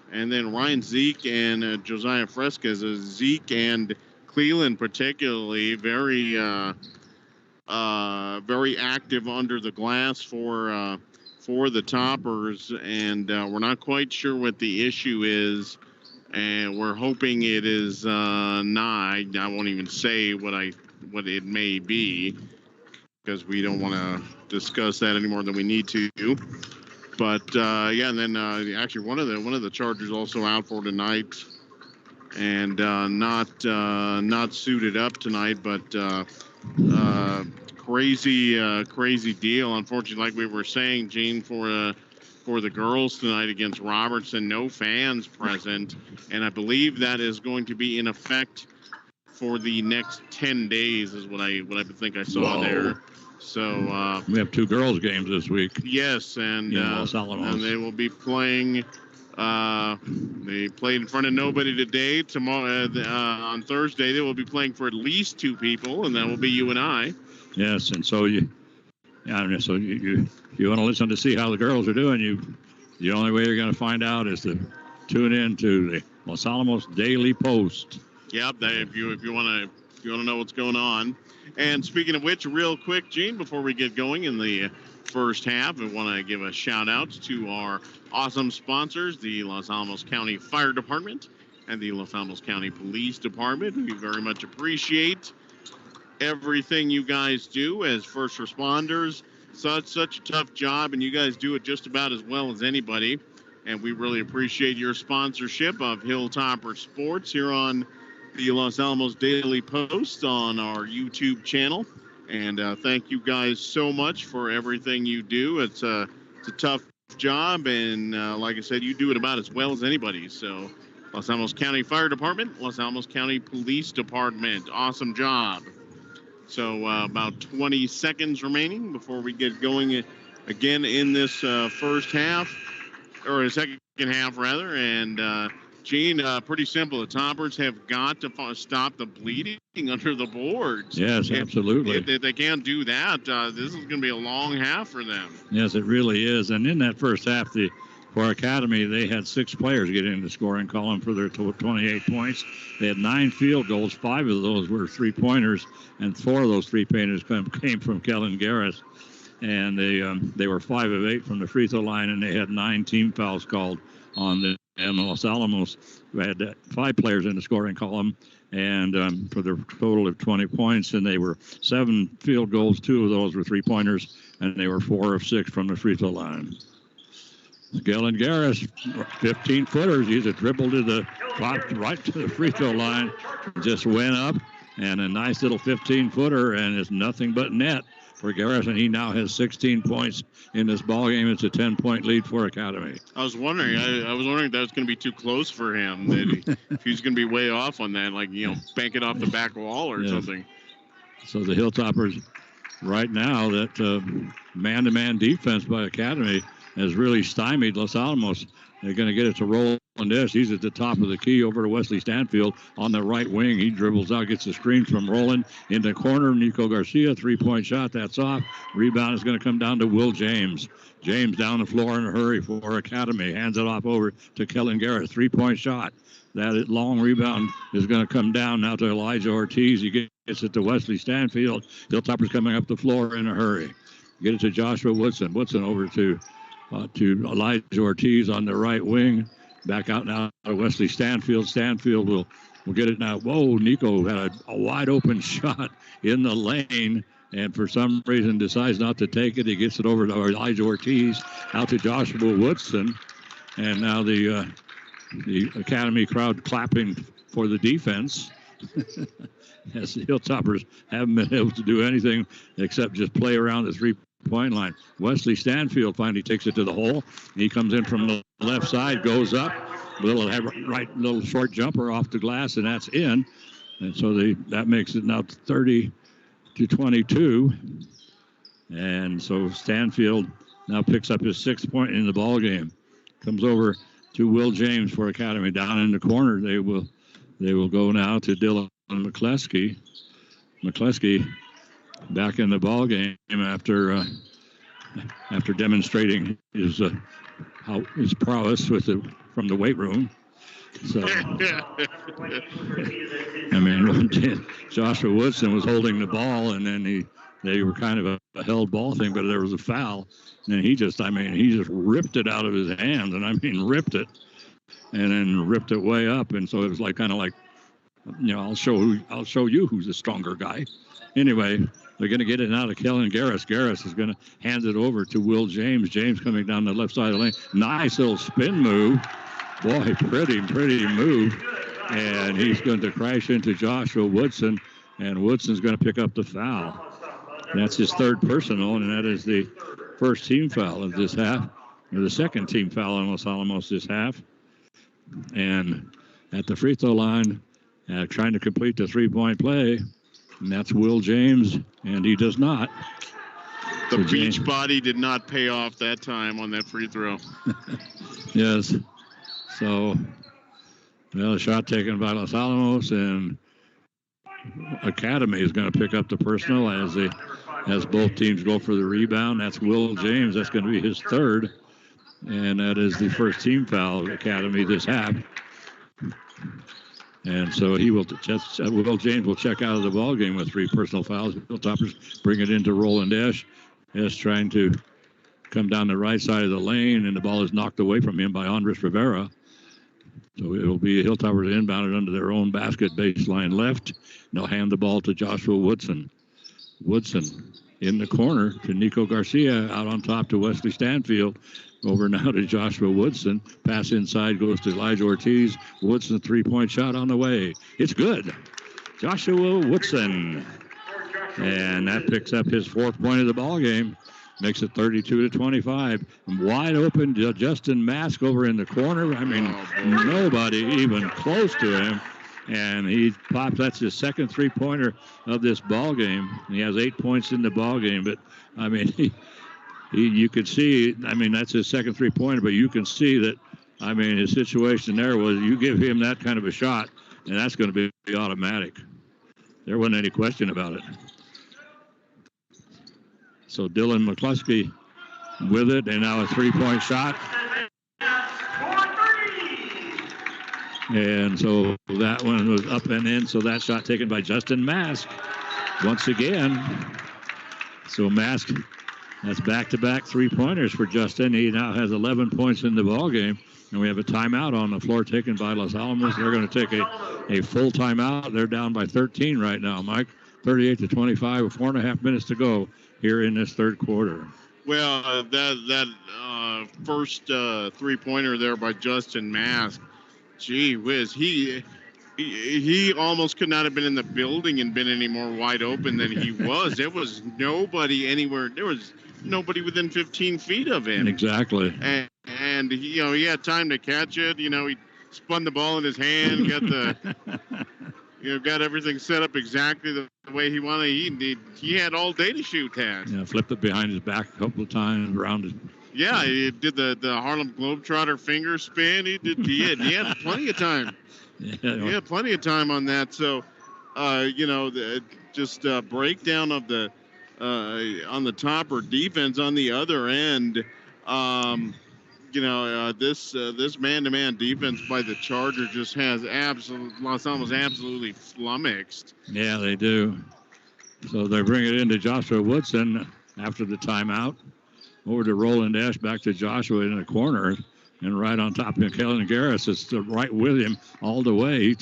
and then Ryan Zeke and Josiah Fresquez. Zeke and Cleland particularly very active under the glass for the Toppers, and we're not quite sure what the issue is, and we're hoping it is not. I won't even say what it may be because we don't want to discuss that any more than we need to. But and then actually one of the Chargers also out for tonight, and not suited up tonight. But crazy deal. Unfortunately, like we were saying, Gene, for the girls tonight against Robertson, no fans present, and I believe that is going to be in effect for the next 10 days, is what I think I saw there. So we have 2 girls games this week. Yes, and Los Alamos. And they will be playing. They played in front of nobody today. Tomorrow, on Thursday, they will be playing for at least 2 people, and that will be you and I. Yes, and so you want to listen to see how the girls are doing. The only way you're going to find out is to tune in to the Los Alamos Daily Post. Yep, if you want to know what's going on. And speaking of which, real quick, Gene, before we get going in the first half, I want to give a shout out to our awesome sponsors, the Los Alamos County Fire Department and the Los Alamos County Police Department. We very much appreciate everything you guys do as first responders. Such a tough job, and you guys do it just about as well as anybody. And we really appreciate your sponsorship of Hilltopper Sports here on the Los Alamos Daily Post on our YouTube channel. And thank you guys so much for everything you do. It's a tough job, and like I said, you do it about as well as anybody. So Los Alamos County Fire Department, Los Alamos County Police Department, awesome job. So about 20 seconds remaining before we get going again in this first half, or a second half rather. And Gene, pretty simple. The Toppers have got to stop the bleeding under the boards. Yes, absolutely. If they can't do that, this is going to be a long half for them. Yes, it really is. And in that first half, for Academy, they had 6 players get in the scoring column for their 28 points. They had 9 field goals. 5 of those were 3-pointers, and 4 of those 3-pointers came from Kellen Garris. And they were 5 of 8 from the free throw line, and they had 9 team fouls called on them. And Los Alamos had 5 players in the scoring column, and for the total of 20 points, and they were 7 field goals. 2 of those were 3-pointers, and they were 4 of 6 from the free throw line. Kellen Garris, 15-footers. He's a dribble right to the free throw line, just went up, and a nice little 15-footer, and it's nothing but net for Garrison. He now has 16 points in this ball game. It's a 10-point lead for Academy. I was wondering. I was wondering if that was going to be too close for him. That if he's going to be way off on that, like bank it off the back wall or something. So the Hilltoppers, right now, that man-to-man defense by Academy has really stymied Los Alamos. They're going to get it to Roland Esch. He's at the top of the key over to Wesley Stanfield on the right wing. He dribbles out, gets the screen from Roland in the corner. Nico Garcia, three-point shot. That's off. Rebound is going to come down to Will James. James down the floor in a hurry for Academy. Hands it off over to Kellen Garrett. Three-point shot. That long rebound is going to come down now to Elijah Ortiz. He gets it to Wesley Stanfield. Hilltoppers coming up the floor in a hurry. Get it to Joshua Woodson. Woodson over to Elijah Ortiz on the right wing. Back out now to Wesley Stanfield. Stanfield will get it now. Whoa, Nico had a wide open shot in the lane, and for some reason decides not to take it. He gets it over to Elijah Ortiz, out to Joshua Woodson. And now the Academy crowd clapping for the defense. As the Hilltoppers haven't been able to do anything except just play around the three-point line. Wesley Stanfield finally takes it to the hole. He comes in from the left side, goes up, little short jumper off the glass, and that's in. And so that makes it now 30-22. And so Stanfield now picks up his 6th point in the ball game. Comes over to Will James for Academy. Down in the corner, they will go now to Dylan McCleskey. McCleskey back in the ball game after demonstrating his prowess from the weight room. So I mean, Joshua Woodson was holding the ball, and then they were kind of a held ball thing, but there was a foul, and he just ripped it out of his hands, and I mean ripped it, and then ripped it way up, and so it was kind of like, I'll show you who's the stronger guy. Anyway, they're going to get it now to Kellen Garris. Garris is going to hand it over to Will James. James coming down the left side of the lane. Nice little spin move. Boy, pretty move. And he's going to crash into Joshua Woodson, and Woodson's going to pick up the foul. That's his 3rd personal, and that is the first team foul of this half, or the 2nd team foul on Los Alamos this half. And at the free throw line, trying to complete the 3-point play, and that's Will James, and he does not. The beach body did not pay off that time on that free throw. Yes. So, a shot taken by Los Alamos, and Academy is going to pick up the personal as both teams go for the rebound. That's Will James. That's going to be his 3rd, and that is the first team foul of Academy this half. And so Will James will check out of the ball game with 3 personal fouls. Hilltoppers bring it into Roland Esch. Esch trying to come down the right side of the lane, and the ball is knocked away from him by Andres Rivera. So it will be Hilltoppers inbounded under their own basket, baseline left. And they'll hand the ball to Joshua Woodson. Woodson in the corner to Nico Garcia, out on top to Wesley Stanfield. Over now to Joshua Woodson. Pass inside goes to Elijah Ortiz. Woodson, 3-point shot on the way. It's good. Joshua Woodson. And that picks up his 4th point of the ball game. Makes it 32-25. Wide open to Justin Mask over in the corner. I mean, nobody even close to him. And he pops. That's his 2nd 3-pointer of this ball game. He has 8 points in the ball game. But, I mean, you could see, I mean, that's his 2nd 3-pointer, but you can see that, I mean, his situation there was you give him that kind of a shot, and that's going to be automatic. There wasn't any question about it. So Dylan McCluskey with it, and now a 3-point shot. And so that one was up and in, so that shot taken by Justin Mask once again. So Mask, that's back-to-back 3-pointers for Justin. He now has 11 points in the ball game. And we have a timeout on the floor taken by Los Alamos. They're going to take a full timeout. They're down by 13 right now, Mike. 38-25 with 4.5 minutes to go here in this 3rd quarter. Well, that first 3-pointer there by Justin Mask, gee whiz, he almost could not have been in the building and been any more wide open than he was. There was nobody anywhere. There was nobody within 15 feet of him. Exactly. And he, he had time to catch it. He spun the ball in his hand, got got everything set up exactly the way he wanted. He had all day to shoot that. Yeah, flipped it behind his back a couple of times around it. Yeah, he did the Harlem Globetrotter finger spin. He had plenty of time. Yeah, He had plenty of time on that. So, breakdown of the on the topper defense on the other end. This man-to-man defense by the Chargers just has Los Alamos absolutely flummoxed. Yeah, they do. So they bring it into Joshua Woodson after the timeout. Over to Roland Ash, back to Joshua in the corner, and right on top of Kellen Garris is right with him all the way.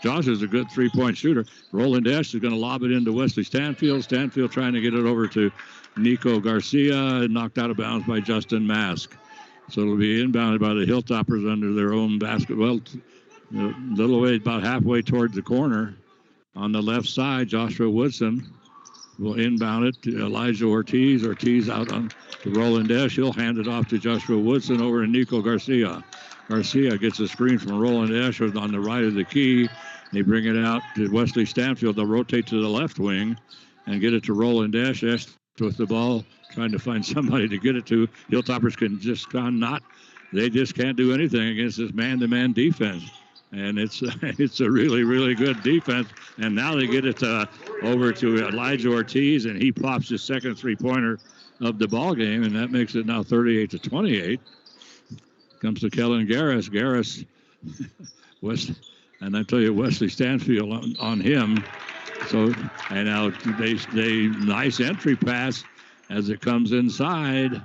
Joshua's a good three-point shooter. Roland Ash is going to lob it into Wesley Stanfield. Stanfield trying to get it over to Nico Garcia, knocked out of bounds by Justin Mask. So it'll be inbounded by the Hilltoppers under their own basket. Well, a little way, about halfway towards the corner. On the left side, Joshua Woodson will inbound it to Elijah Ortiz. Ortiz out on to Roland Ash. He'll hand it off to Joshua Woodson over to Nico Garcia. Garcia gets a screen from Roland Ash on the right of the key. They bring it out to Wesley Stanfield. They'll rotate to the left wing and get it to Roland Ash. Ash with the ball, trying to find somebody to get it to. Hilltoppers can just they just can't do anything against this man-to-man defense. And it's a really, really good defense. And now they get it over to Elijah Ortiz, and he pops his second three-pointer of the ball game, and that makes it now 38-28. Comes to Kellen Garris. Garris, and I tell you, Wesley Stanfield on him. So, and now they nice entry pass as it comes inside,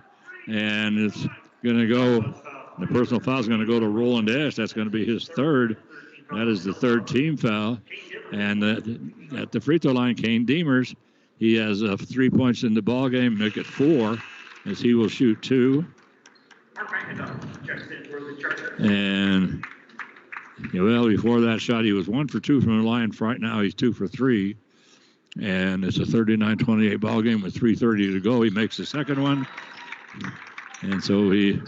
and it's going to go. The personal foul is going to go to Roland Ash. That's going to be his third. That is the third team foul. And at the free throw line, Kane Deemers, he has 3 points in the ball game, make it 4, as he will shoot 2. And before that shot, he was 1 for 2 from the line. Right now, he's 2 for 3. And it's a 39-28 ball game with 3:30 to go. He makes the second one. And so he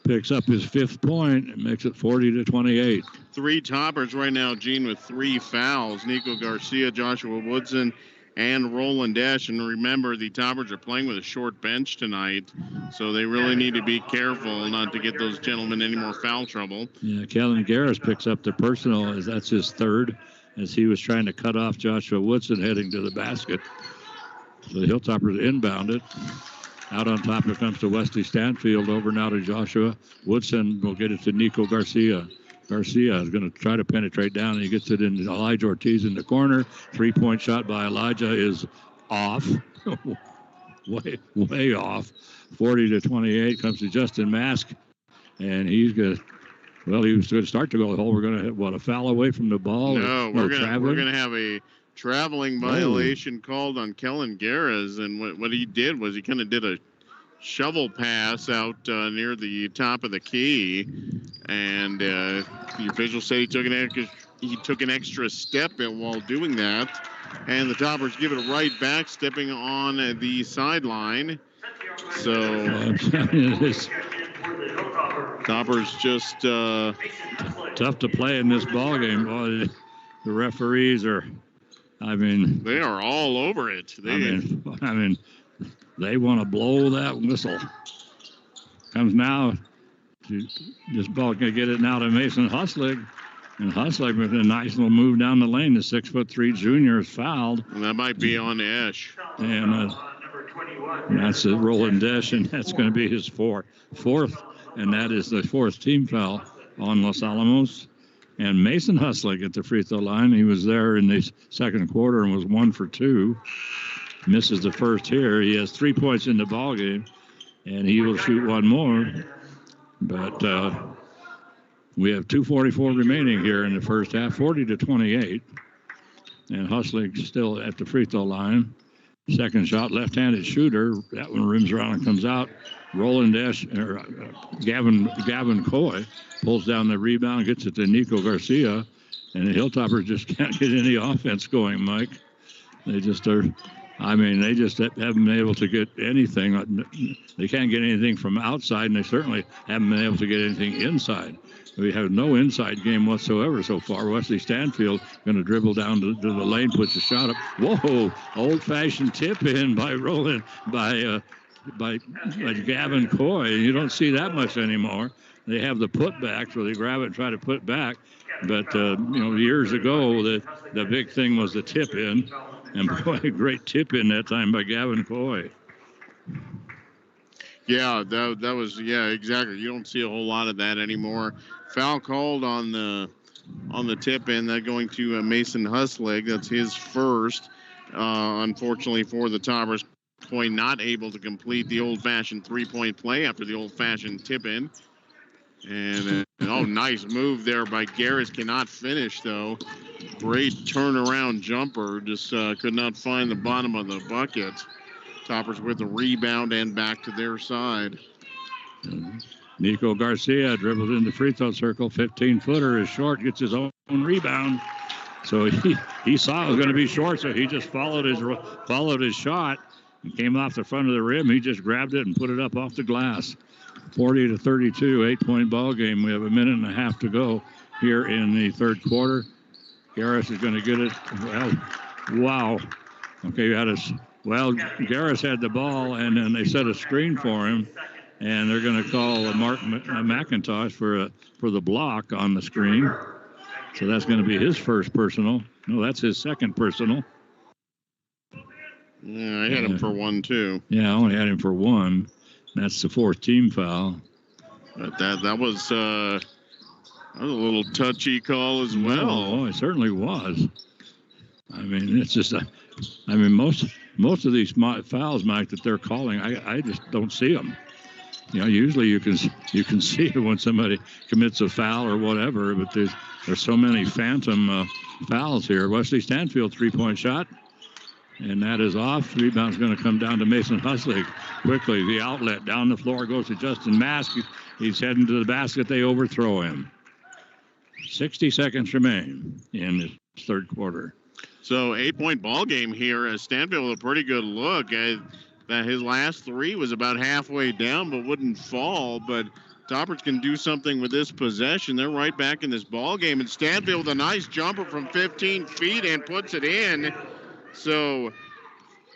picks up his 5th point and makes it 40-28. 3 toppers right now, Gene, with 3 fouls. Nico Garcia, Joshua Woodson, and Roland Ash. And remember, the toppers are playing with a short bench tonight, so they really need to be careful not to get those gentlemen any more foul trouble. Yeah, Kellen Garris picks up the personal, as that's his 3rd, as he was trying to cut off Joshua Woodson heading to the basket. So the Hilltoppers inbound it. Out on top, it comes to Wesley Stanfield. Over now to Joshua. Woodson will get it to Nico Garcia. Garcia is going to try to penetrate down, and he gets it into Elijah Ortiz in the corner. 3-point shot by Elijah is off. way off. 40-28 comes to Justin Mask, and he's going to. Well, he was going to start to go the hole. We're going to have, a foul away from the ball? No, we're going to have a traveling violation called on Kellen Garris, and what he did was he kind of did a shovel pass out near the top of the key, and the official said he took an extra step while doing that, and the Toppers give it right back, stepping on the sideline. So Toppers just tough to play in this ball game. Boy, the referees are. They are all over it. They want to blow that whistle. Comes now to this ball, going to get it now to Mason Huslig. And Huslig with a nice little move down the lane. The 6'3" junior is fouled. And that might be on Ash. And that's a Roland Ash, and that's going to be his fourth. And that is the 4th team foul on Los Alamos. And Mason Huslig at the free throw line. He was there in the second quarter and was 1 for 2. Misses the first here. He has 3 points in the ball game, and he will shoot 1 more. But we have 2:44 remaining here in the first half, 40-28. And Huslig still at the free throw line. Second shot, left-handed shooter. That one rims around and comes out. Gavin Coy pulls down the rebound, gets it to Nico Garcia, and the Hilltoppers just can't get any offense going, Mike. They just are. They just haven't been able to get anything. They can't get anything from outside, and they certainly haven't been able to get anything inside. We have no inside game whatsoever so far. Wesley Stanfield going to dribble down to the lane, puts a shot up. Whoa! Old-fashioned tip in by Gavin Coy. You don't see that much anymore. They have the putbacks where they grab it and try to put back. But years ago, the big thing was the tip in, and boy, a great tip in that time by Gavin Coy. Yeah, that was exactly. You don't see a whole lot of that anymore. Foul called on the tip in. That going to Mason Huslig. That's his first. Unfortunately for the Toppers, Coy not able to complete the old-fashioned three-point play after the old-fashioned tip in. And nice move there by Garris. Cannot finish though. Great turnaround jumper. Just could not find the bottom of the bucket. Toppers with the rebound and back to their side. Nico Garcia dribbles in the free throw circle. 15-footer is short, gets his own rebound. So he saw it was going to be short, so he just followed his shot and came off the front of the rim. He just grabbed it and put it up off the glass. 40-32, 8-point ball game. We have a minute and a half to go here in the third quarter. Garris is going to get it. Well, wow. Okay, Garris had the ball, and then they set a screen for him, and they're going to call Mark McIntosh for the block on the screen. So that's going to be his first personal. No, that's his second personal. Yeah, I had him for one, too. Yeah, I only had him for one. That's the fourth team foul. But that was a little touchy call as well. Oh, it certainly was. It's just most of these fouls, Mike, that they're calling, I just don't see them. Usually you can see it when somebody commits a foul or whatever, but there's so many phantom fouls here. Wesley Stanfield 3-point shot, and that is off. Rebound's going to come down to Mason Huslig. Quickly, the outlet down the floor goes to Justin Mask. He's heading to the basket. They overthrow him. 60 seconds remain in the third quarter. So 8-point ball game here. Stanfield with a pretty good look. That his last three was about halfway down, but wouldn't fall. But Toppers can do something with this possession. They're right back in this ball game. And Stanfield with a nice jumper from 15 feet and puts it in. So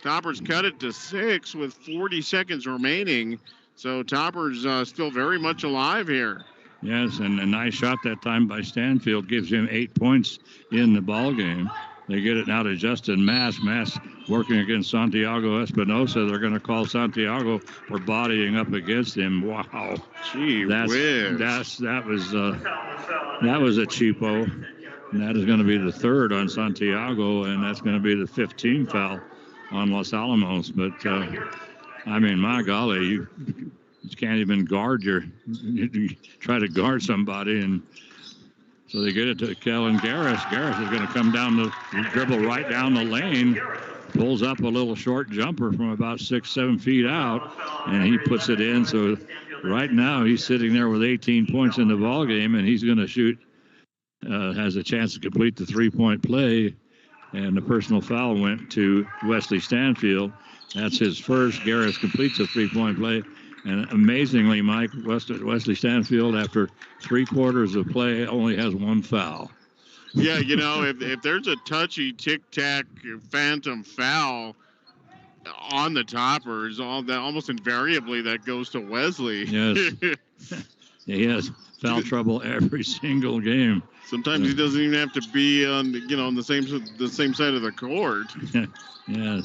Toppers cut it to 6 with 40 seconds remaining. So Toppers still very much alive here. Yes, and a nice shot that time by Stanfield gives him 8 points in the ball game. They get it now to Justin Mask. Mask working against Santiago Espinosa. They're going to call Santiago for bodying up against him. Wow. Gee whiz. That was a cheapo. And that is going to be the third on Santiago, and that's going to be the 15th foul on Los Alamos. But, my golly, you can't even you try to guard somebody, and so they get it to Kellen Garris. Garris is going to come down the dribble right down the lane, pulls up a little short jumper from about 6-7 feet out, and he puts it in. So right now he's sitting there with 18 points in the ball game, and he's going to shoot. Has a chance to complete the 3-point play, and the personal foul went to Wesley Stanfield. That's his first. Garris completes a 3-point play. And amazingly, Mike, Wesley Stanfield, after 3 quarters of play, only has 1 foul. Yeah, if there's a touchy tic-tac phantom foul on the Toppers, almost invariably that goes to Wesley. Yes. He has foul trouble every single game. Sometimes he doesn't even have to be on the same side of the court. Yeah.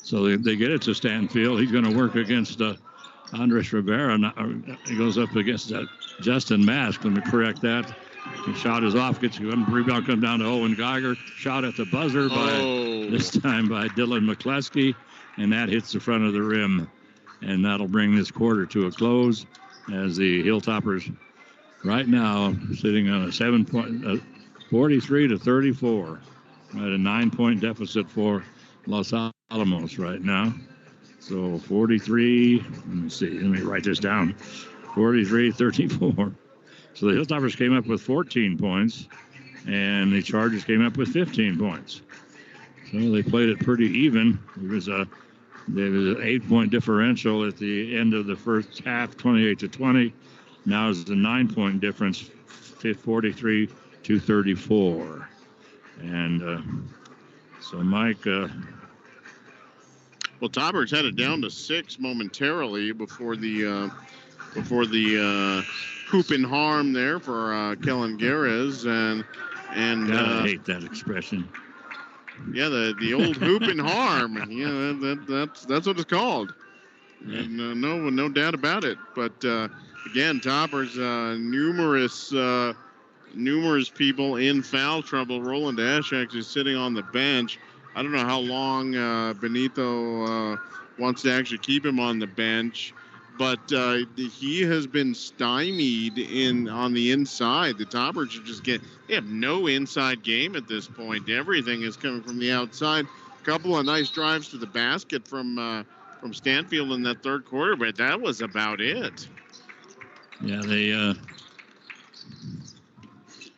So they get it to Stanfield. He's going to work against Andres Rivera. He goes up against Justin Mask. Let me correct that. The shot is off. Gets one rebound. Comes down to Owen Geiger. Shot at the buzzer this time by Dylan McCleskey, and that hits the front of the rim, and that'll bring this quarter to a close as the Hilltoppers right now sitting on a 7-point, 43-34, at a 9-point deficit for Los Alamos right now. So 43, let me write this down. 43-34. So the Hilltoppers came up with 14 points, and the Chargers came up with 15 points. So they played it pretty even. There was an 8-point differential at the end of the first half, 28-20. Now it's a 9-point difference, 43-34. And so Mike. Well, Toppers had it down to 6 momentarily before the hoop and harm there for Kellen Garez, and I hate that expression. Yeah, the old hoop and harm. Yeah, that's what it's called. Yeah. And, no doubt about it. But again, Toppers, numerous people in foul trouble. Roland Ashak is sitting on the bench. I don't know how long Benito wants to actually keep him on the bench, but he has been stymied on the inside. The Toppers they have no inside game at this point. Everything is coming from the outside. A couple of nice drives to the basket from Stanfield in that third quarter, but that was about it. Yeah,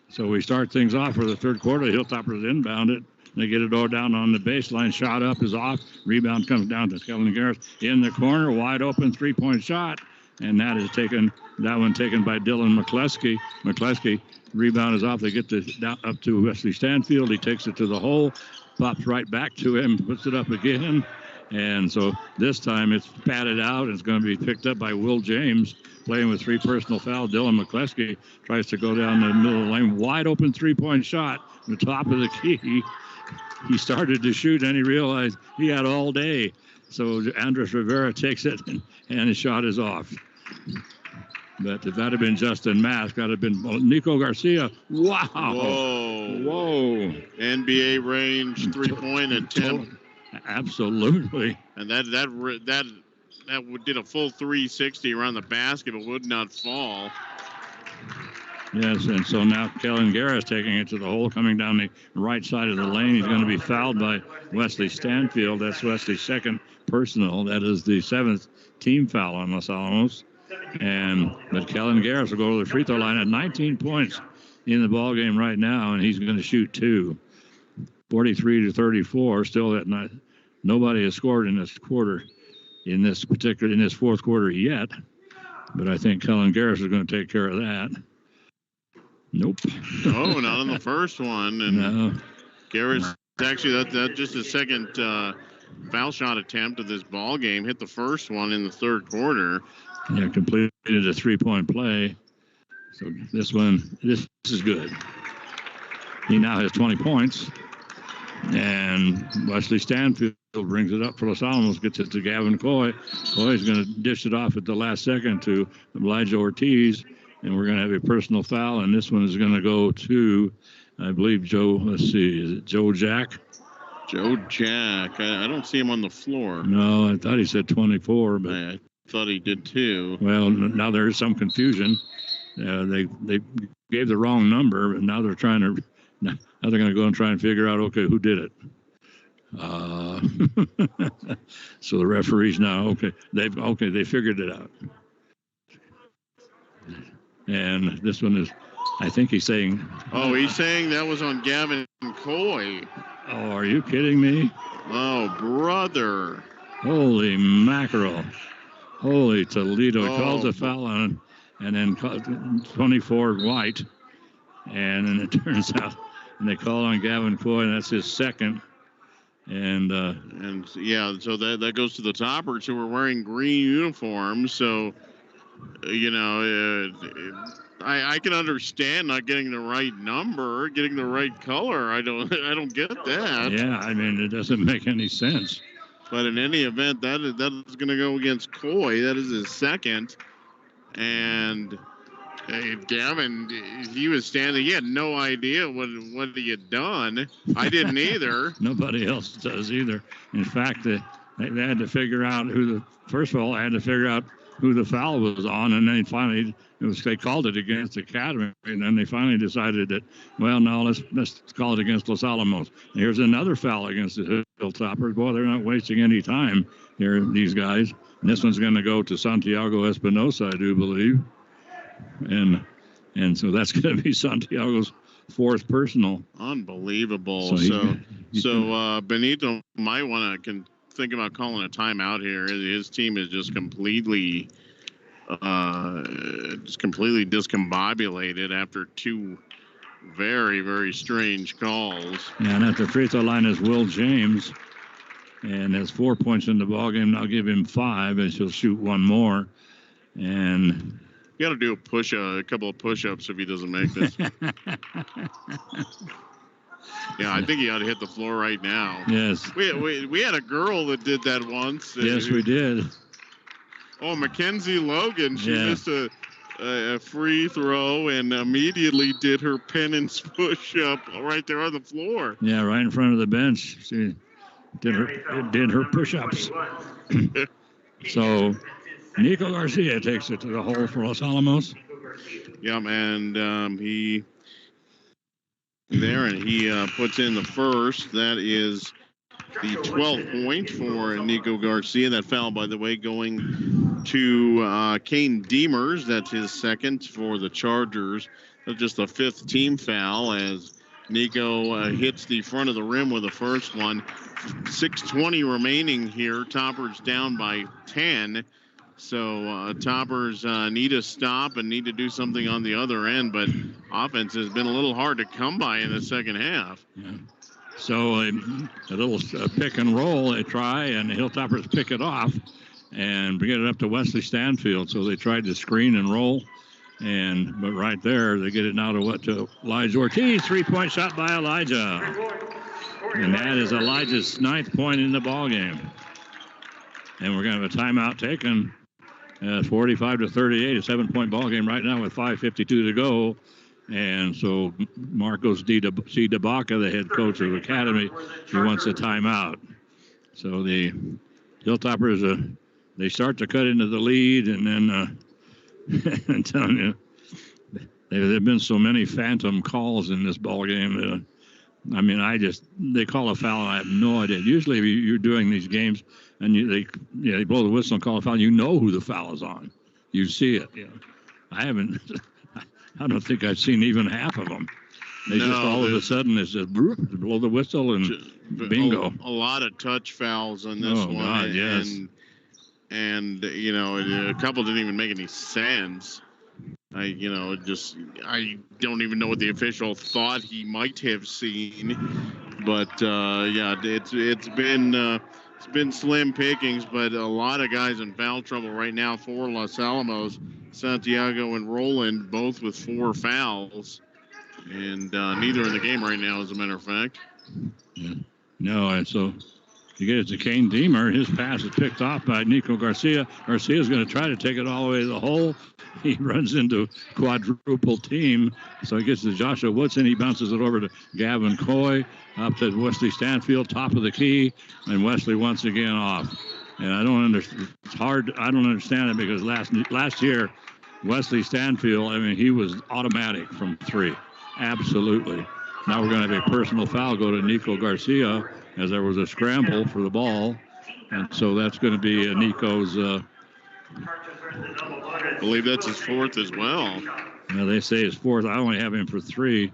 so we start things off for the third quarter. The Hilltoppers inbound it. They get it all down on the baseline. Shot up is off. Rebound comes down to Kellen Garris in the corner. Wide open 3-point shot. And that one taken by Dylan McCleskey. McCleskey, rebound is off. They get this down up to Wesley Stanfield. He takes it to the hole. Pops right back to him. Puts it up again. And so this time it's patted out. It's going to be picked up by Will James. Playing with 3 personal fouls. Dylan McCleskey tries to go down the middle of the lane. Wide open 3-point shot. The top of the key. He started to shoot and he realized he had all day. So Andres Rivera takes it and his shot is off. But if that had been Justin Mask, that would have been Nico Garcia. Wow. Whoa. NBA range 3-point attempt. Absolutely. And that did a full 360 around the basket, but would not fall. Yes, and so now Kellen Garris taking it to the hole, coming down the right side of the lane. He's going to be fouled by Wesley Stanfield. That's Wesley's second personal. That is the 7th team foul on Los Alamos. But Kellen Garris will go to the free throw line at 19 points in the ball game right now, and he's going to shoot 2. 43-34. Still at night. Nobody has scored in this quarter, in this fourth quarter yet. But I think Kellen Garris is going to take care of that. Nope. No, not on the first one. And no. Garris, actually, that just his second foul shot attempt of this ball game. Hit the first one in the third quarter. Yeah, completed a 3-point play. So this is good. He now has 20 points. And Wesley Stanfield brings it up for Los Alamos, gets it to Gavin Coy. Coy's going to dish it off at the last second to Elijah Ortiz. And we're going to have a personal foul, and this one is going to go to, I believe, Joe. Let's see, is it Joe Jack? Joe Jack. I don't see him on the floor. No, I thought he said 24, but I thought he did too. Well, now there is some confusion. They gave the wrong number, and now they're going to go and try and figure out, okay, who did it. So the referees now, they figured it out. And this one is, I think he's saying. Oh, he's saying that was on Gavin Coy. Oh, are you kidding me? Oh, brother. Holy mackerel. Holy Toledo. He calls a foul on him, and then 24 White. And then it turns out, and they call on Gavin Coy, and that's his second. And yeah, so that goes to the Toppers, who are wearing green uniforms. So, I can understand not getting the right number, getting the right color. I don't get that. Yeah, I mean, it doesn't make any sense. But in any event, that is going to go against Coy. That is his second. And Gavin, he was standing. He had no idea what he had done. I didn't either. Nobody else does either. In fact, they had to figure out first of all, I had to figure out who the foul was on, and then finally they called it against the Academy, and then they finally decided that, well, no, let's call it against Los Alamos. Here's another foul against the Hilltoppers. Boy, they're not wasting any time here, these guys. And this one's going to go to Santiago Espinosa, I do believe, and so that's going to be Santiago's fourth personal. Unbelievable. So Benito might want to think about calling a timeout here. His team is just completely discombobulated after two very, very strange calls. And at the free throw line is Will James, and has 4 points in the ballgame. I'll give him 5, and he'll shoot one more. And you got to do a couple of push-ups if he doesn't make this. Yeah, I think he ought to hit the floor right now. Yes. We had a girl that did that once. Yes, we did. Oh, Mackenzie Logan. She missed a free throw and immediately did her penance push-up right there on the floor. Yeah, right in front of the bench. She did her push-ups. So Nico Garcia takes it to the hole for Los Alamos. Yeah, and he puts in the first. That is the 12th point for Nico Garcia. That foul, by the way, going to Kane Demers. That's his second for the Chargers. That's just the 5th team foul as Nico hits the front of the rim with the first one. 6:20 remaining here. Toppers down by 10. So Toppers need to stop and need to do something on the other end, but offense has been a little hard to come by in the second half. Yeah. So a little pick and roll they try, and the Hilltoppers pick it off and get it up to Wesley Stanfield. So they tried to screen and roll, but right there they get it now to Elijah Ortiz. 3-point shot by Elijah, and that is Elijah's 9th point in the ball game. And we're going to have a timeout taken. 45-38, a 7-point ball game right now with 5:52 to go. And so Marcos C. DeBaca, the head coach of the Academy, he wants a timeout. So the Hilltoppers, they start to cut into the lead, and then I'm telling you, there have been so many phantom calls in this ball game. They call a foul, and I have no idea. Usually you're doing these games, and they blow the whistle and call a foul, and you know who the foul is on. You see it. Yeah. I don't think I've seen even half of them. Just all of a sudden it's just blow the whistle and bingo. A lot of touch fouls on this one. God, yes. And a couple didn't even make any sense. I don't even know what the official thought he might have seen, but it's been slim pickings. But a lot of guys in foul trouble right now for Los Alamos. Santiago and Roland both with 4 fouls, and neither in the game right now, as a matter of fact. Yeah. No, and so you get it to Kane Deemer. His pass is picked off by Nico Garcia. Garcia's going to try to take it all the way to the hole. He runs into quadruple team, so he gets to Joshua Woodson. He bounces it over to Gavin Coy, up to Wesley Stanfield, top of the key, and Wesley once again off. And I don't understand. It's hard. I don't understand it because last year, Wesley Stanfield, he was automatic from 3, absolutely. Now we're going to have a personal foul go to Nico Garcia as there was a scramble for the ball, and so that's going to be Nico's. I believe that's his 4th as well. Now they say his 4th. I only have him for 3,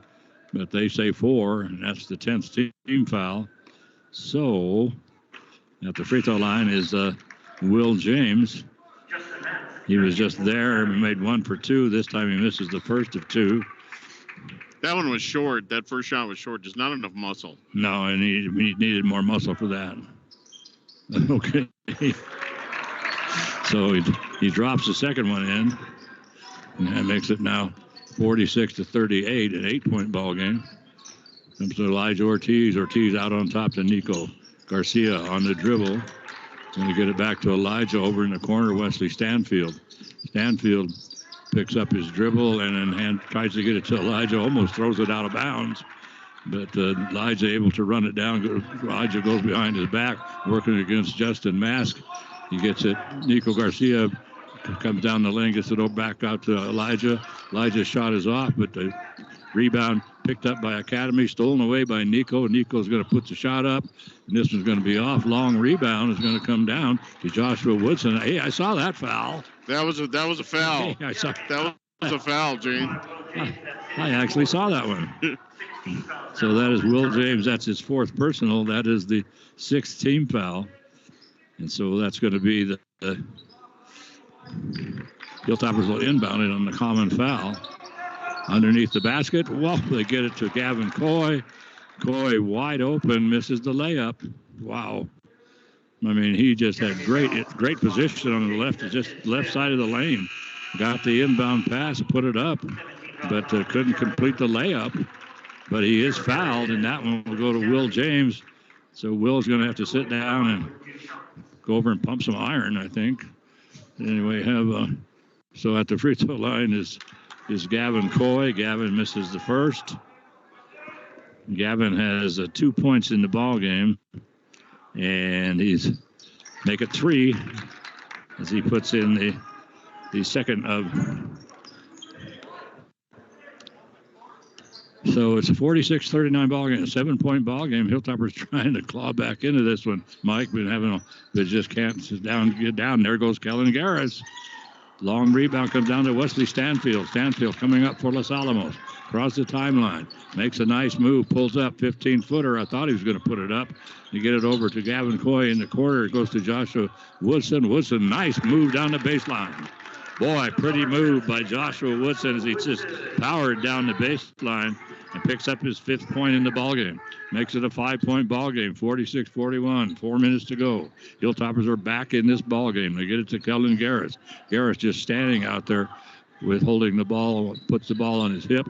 but they say 4, and that's the 10th team foul. So at the free throw line is Will James. He was just there and made 1 for 2. This time he misses the first of 2. That one was short. That first shot was short. Just not enough muscle. No, and he needed more muscle for that. Okay. So he drops the second one in, and that makes it now 46-38, an 8-point ball game. Comes to Elijah Ortiz. Ortiz out on top to Nico Garcia on the dribble. Going to get it back to Elijah over in the corner, Wesley Stanfield. Stanfield picks up his dribble and then tries to get it to Elijah, almost throws it out of bounds. But Elijah able to run it down. Elijah goes behind his back, working against Justin Mask. He gets it. Nico Garcia Comes down the lane, gets it over back out to Elijah. Elijah's shot is off, but the rebound picked up by Academy, stolen away by Nico. Nico's going to put the shot up, and this one's going to be off. Long rebound is going to come down to Joshua Woodson. Hey, I saw that foul. That was a foul. Hey, I saw that was a foul, Gene. I actually saw that one. So that is Will James. That's his fourth personal. That is the sixth team foul. And so that's going to be the Hilltoppers will inbound it on the common foul. Underneath the basket. Well, they get it to Gavin Coy. Coy wide open, misses the layup. Wow. I mean, he just had great position on the left side of the lane. Got the inbound pass, put it up, but couldn't complete the layup. But he is fouled, and that one will go to Will James. So Will's going to have to sit down and go over and pump some iron, I think. Anyway, so at the free throw line is Gavin Coy. Gavin misses the first. Gavin has 2 points in the ball game, and he's make it 3 as he puts in the second of. So it's a 46-39 ball game, a 7-point ball game. Hilltoppers trying to claw back into this one. Mike but just can't get down. There goes Kellen Garris. Long rebound comes down to Wesley Stanfield. Stanfield coming up for Los Alamos. Across the timeline. Makes a nice move. Pulls up 15-footer. I thought he was going to put it up. You get it over to Gavin Coy in the corner. It goes to Joshua Woodson. Woodson, nice move down the baseline. Boy, pretty move by Joshua Woodson as he just powered down the baseline and picks up his 5th point in the ballgame. Makes it a 5-point ballgame, 46-41, 4 minutes to go. Hilltoppers are back in this ballgame. They get it to Kellen Garris. Garris just standing out there with holding the ball, puts the ball on his hip,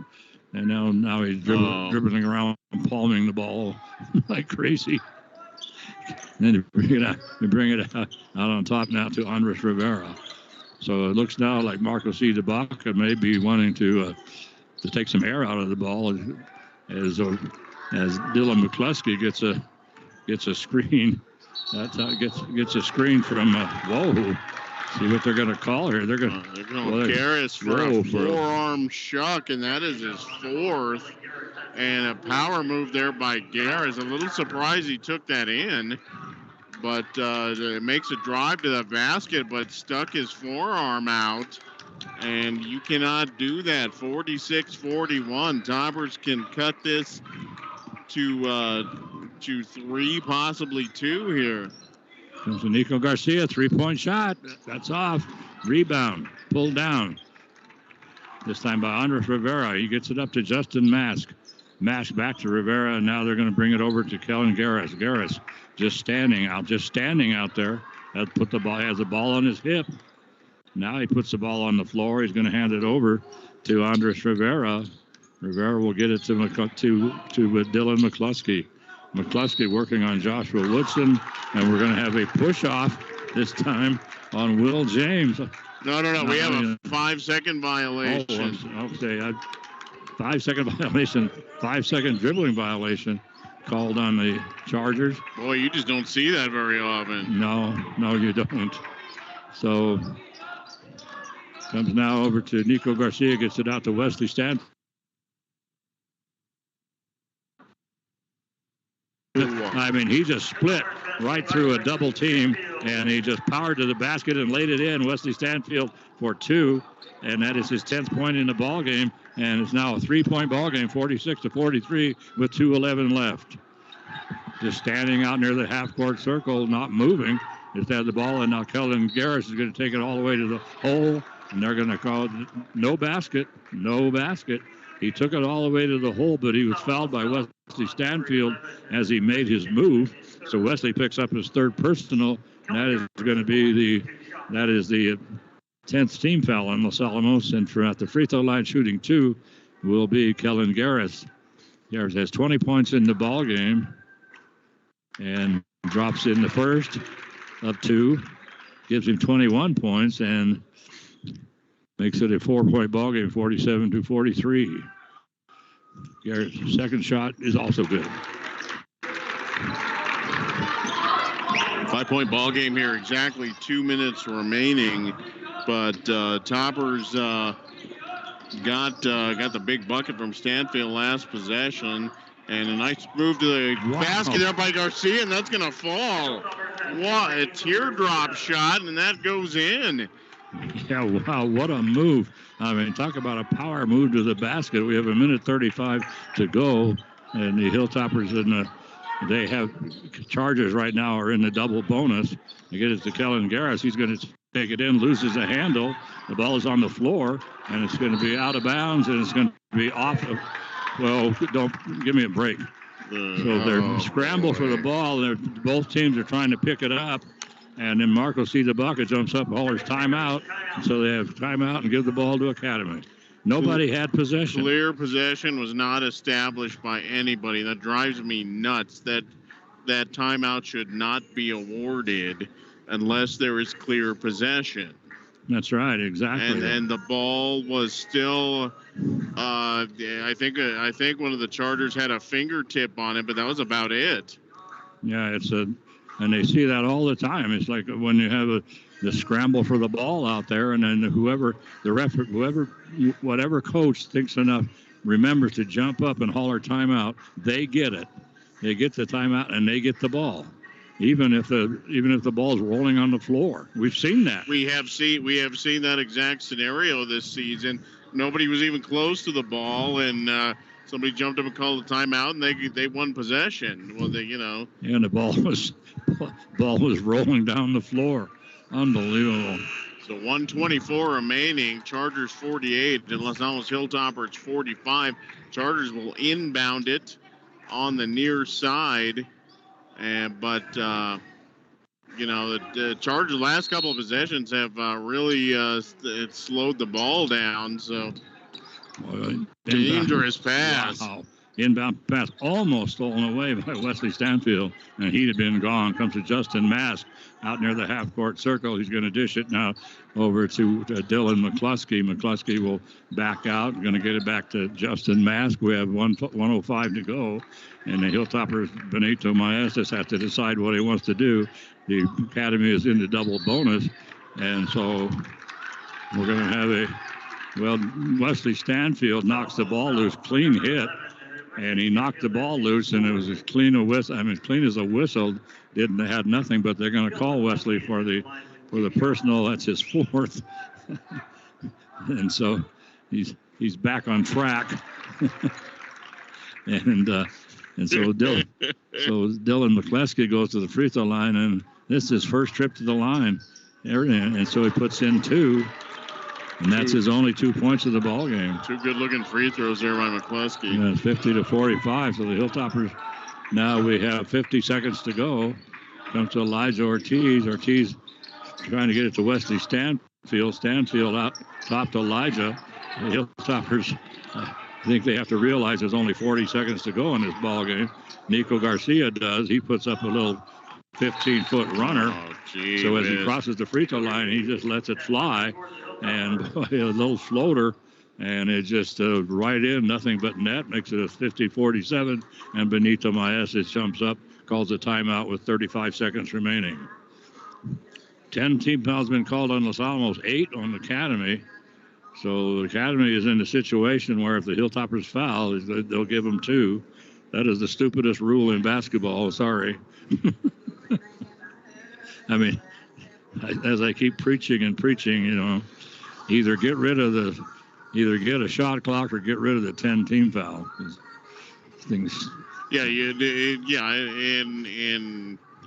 and now he's dribbling around and palming the ball like crazy. And then they bring it out on top now to Andres Rivera. So it looks now like Marco C. DeBaca may be wanting to take some air out of the ball as Dylan McCluskey gets a screen. Gets a screen from whoa. See what they're going to call here. They're going Garris for a forearm shuck, and that is his 4th. And a power move there by Garris. A little surprised he took that in. But it makes a drive to the basket, but stuck his forearm out. And you cannot do that. 46-41. Toppers can cut this to 3, possibly 2 here. Comes to Nico Garcia, 3-point shot. That's off. Rebound. Pulled down. This time by Andres Rivera. He gets it up to Justin Mask. Mask back to Rivera, and now they're going to bring it over to Kellen Garris. Garris just standing out there. Has the ball on his hip. Now he puts the ball on the floor. He's going to hand it over to Andres Rivera. Rivera will get it to Dylan McCluskey. McCluskey working on Joshua Woodson, and we're going to have a push-off this time on Will James. No. We have a 5-second violation. Okay. 5-second violation, 5-second dribbling violation called on the Chargers. Boy, you just don't see that very often. No, you don't. So comes now over to Nico Garcia, gets it out to Wesley Stanfield. I mean, he just split right through a double team, and he just powered to the basket and laid it in. Wesley Stanfield for 2, and that is his 10th point in the ball game. And it's now a 3-point ball game, 46-43, with 2:11 left. Just standing out near the half-court circle, not moving. Just had the ball, and now Kellen Garris is going to take it all the way to the hole, and they're going to call it no basket. He took it all the way to the hole, but he was fouled by Wesley Stanfield as he made his move. So Wesley picks up his 3rd personal, and that is going to be the 10th team foul on Los Alamos, and from at the free throw line shooting 2 will be Kellen Garris. Garris has 20 points in the ball game and drops in the first of 2, gives him 21 points and makes it a 4-point ball game, 47-43. Garris' second shot is also good. 5-point ball game here, exactly 2 minutes remaining But Toppers got the big bucket from Stanfield last possession. And a nice move to the basket there by Garcia, and that's going to fall. What a teardrop shot, and that goes in. Yeah, wow, what a move. I mean, talk about a power move to the basket. We have 1:35 to go, and the Hilltoppers they have Chargers right now are in the double bonus. They get it to Kellen Garris. He's going to take it in, loses the handle. The ball is on the floor, and it's going to be out of bounds, and it's going to be off of. Well, don't give me a break. So they're scramble for the ball. Both teams are trying to pick it up. And then Marco sees the bucket, jumps up, hollers timeout. So they have timeout and give the ball to Academy. Nobody had possession. Clear possession was not established by anybody. That drives me nuts. That timeout should not be awarded unless there is clear possession. That's right, exactly. And the ball was still, I think one of the Chargers had a fingertip on it, but that was about it. Yeah, and they see that all the time. It's like when you have the scramble for the ball out there, and then whatever coach thinks enough remembers to jump up and holler timeout, they get it. They get the timeout and they get the ball. Even if the ball's rolling on the floor. We've seen that. We have seen that exact scenario this season. Nobody was even close to the ball, and somebody jumped up and called a timeout, and they won possession. Well, Yeah, and the ball was rolling down the floor. Unbelievable. So 1:24 remaining. Chargers 48. And Los Alamos Hilltoppers 45. Chargers will inbound it on the near side. But the Chargers' last couple of possessions have really it slowed the ball down. So dangerous pass. Wow. Inbound pass almost stolen away by Wesley Stanfield, and he'd have been gone. Comes to Justin Mask out near the half-court circle. He's going to dish it now over to Dylan McCluskey. McCluskey will back out. Going to get it back to Justin Mask. We have 1:05 to go, and the Hilltoppers, Benito Maestas, have to decide what he wants to do. The Academy is in the double bonus, and so we're going to have Wesley Stanfield knocks the ball loose, clean hit. And he knocked the ball loose, and it was as clean as a whistle. Had nothing, but they're going to call Wesley for the personal. That's his fourth, and so he's back on track. and so Dylan McCluskey goes to the free throw line, and this is his first trip to the line, and so he puts in 2. And that's his only 2 points of the ball game. 2 good-looking free throws there by McCluskey. Yeah, it's 50-45. So the Hilltoppers, now we have 50 seconds to go. Comes to Elijah Ortiz. Ortiz trying to get it to Wesley Stanfield. Stanfield out top to Elijah. The Hilltoppers, I think they have to realize there's only 40 seconds to go in this ball game. Nico Garcia does. He puts up a little 15-foot runner. So as he crosses the free throw line, he just lets it fly. And a little floater, and it just right in, nothing but net, makes it a 50-47, and Benito Maestas jumps up, calls a timeout with 35 seconds remaining. 10 team fouls been called on Los Alamos, 8 on the Academy. So the Academy is in a situation where if the Hilltoppers foul, they'll give them 2. That is the stupidest rule in basketball, sorry. I mean, as I keep preaching, either get a shot clock or get rid of the 10 team foul. Things. Yeah.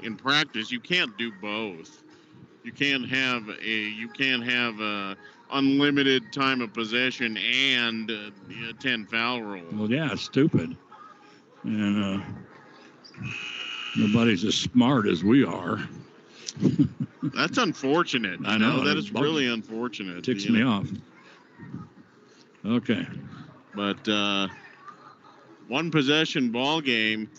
In practice, you can't do both. You can't have a unlimited time of possession and a 10 foul rule. Well, yeah, it's stupid, and nobody's as smart as we are. That's unfortunate. I know. That is really unfortunate. It ticks me off. Okay. But one possession ball game.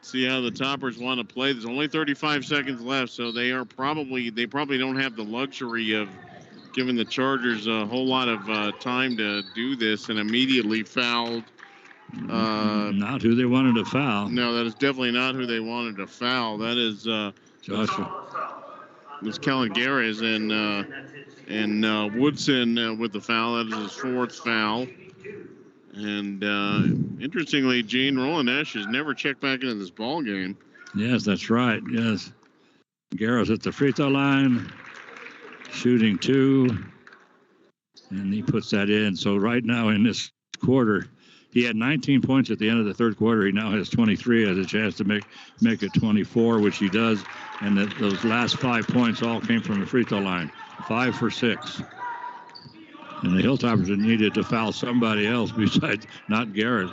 See how the Toppers want to play. There's only 35 seconds left, so they probably don't have the luxury of giving the Chargers a whole lot of time to do this and immediately fouled. Not who they wanted to foul. No, that is definitely not who they wanted to foul. That is Joshua. It's Kellen Garris and Woodson with the foul. That is his fourth foul. And interestingly, Gene Rolanesh has never checked back into this ball game. Yes, that's right. Yes. Garris at the free throw line, shooting 2, and he puts that in. So right now in this quarter, he had 19 points at the end of the third quarter. He now has 23, has a chance to make it 24, which he does. And those last 5 points all came from the free throw line, 5 for 6. And the Hilltoppers needed to foul somebody else besides not Garrett.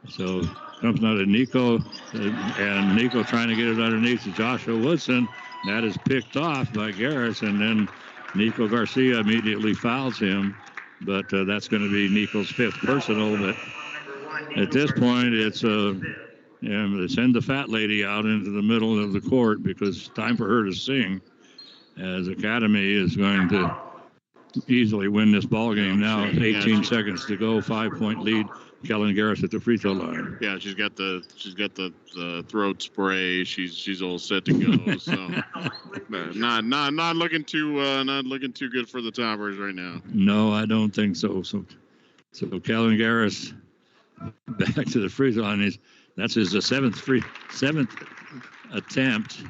So comes out of Nico, and Nico trying to get it underneath to Joshua Woodson. That is picked off by Garris, and then Nico Garcia immediately fouls him. But that's going to be Nico's 5th personal. But at this point, it's send the fat lady out into the middle of the court because it's time for her to sing, as Academy is going to easily win this ball game now. 18 seconds to go, 5-point lead. Kellen Garris at the free throw line. Yeah, she's got the throat spray. She's all set to go. So not looking too good for the Toppers right now. No, I don't think so. So Kellen Garris back to the free throw line. That's his seventh attempt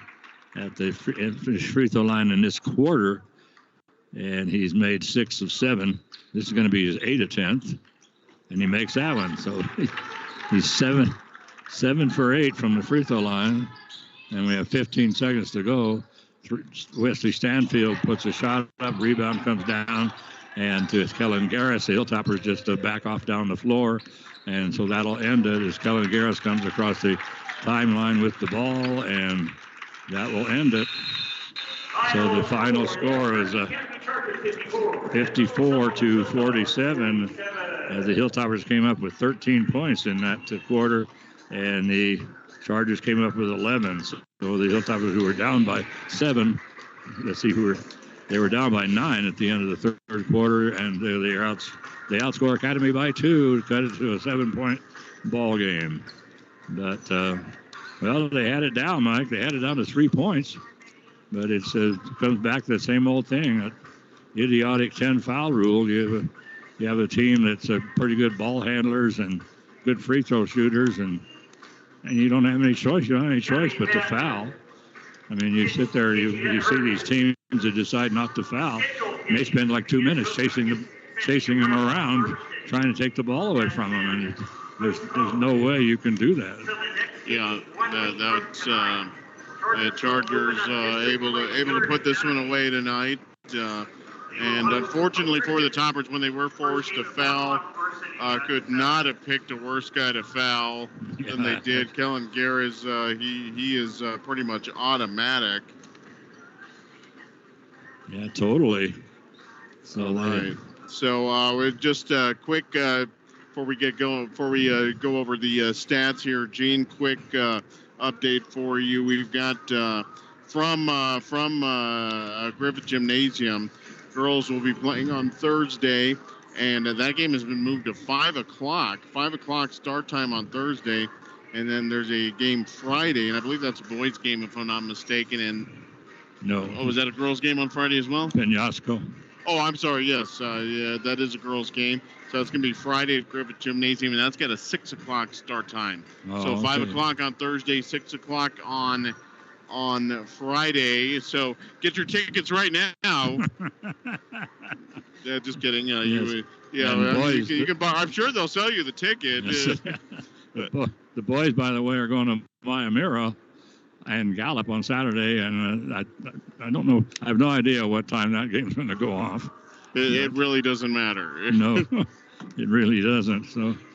at the free throw line in this quarter, and he's made 6 of 7. This is going to be his 8th attempt. And he makes that one. So he's 7 for 8 from the free throw line. And we have 15 seconds to go. Wesley Stanfield puts a shot up. Rebound comes down. And to Kellen Garris, the Hilltoppers just back off down the floor. And so that'll end it as Kellen Garris comes across the timeline with the ball. And that will end it. So the final score is 54-47. As the Hilltoppers came up with 13 points in that quarter, and the Chargers came up with 11. So the Hilltoppers, who were down by 7, they were down by 9 at the end of the third quarter, and they outscore Academy by 2 to cut it to a 7-point ball game. But they had it down, Mike. They had it down to 3 points, but it comes back to the same old thing, that idiotic 10 foul rule. You have a team that's pretty good ball handlers and good free throw shooters, and you don't have any choice. You don't have any choice but to foul. I mean, you sit there, you see these teams that decide not to foul, and they spend like 2 minutes chasing them around, trying to take the ball away from them, and there's no way you can do that. Yeah, that's the Chargers able to put this one away tonight. And unfortunately for the Toppers, when they were forced to foul, could not have picked a worse guy to foul than they did. Kellen Garris, he is pretty much automatic. Yeah, totally. So all right. So we're just quick before we go over the stats here. Gene, quick update for you. We've got from Griffith Gymnasium. Girls will be playing on Thursday, and that game has been moved to 5 o'clock. 5 o'clock start time on Thursday, and then there's a game Friday, and I believe that's a boys' game if I'm not mistaken. And no. Oh, is that a girls' game on Friday as well? Peñasco. Oh, I'm sorry. Yes, yeah, that is a girls' game. So it's going to be Friday at Griffith Gymnasium, and that's got a 6 o'clock start time. So 5 o'clock on Thursday, 6 o'clock on Friday. So get your tickets right now. Yeah, just kidding. You can buy. I'm sure they'll sell you the ticket. The boys, by the way, are going to Mayamira and Gallup on Saturday, and I don't know. I have no idea what time that game's going to go off. It really doesn't matter. No, it really doesn't.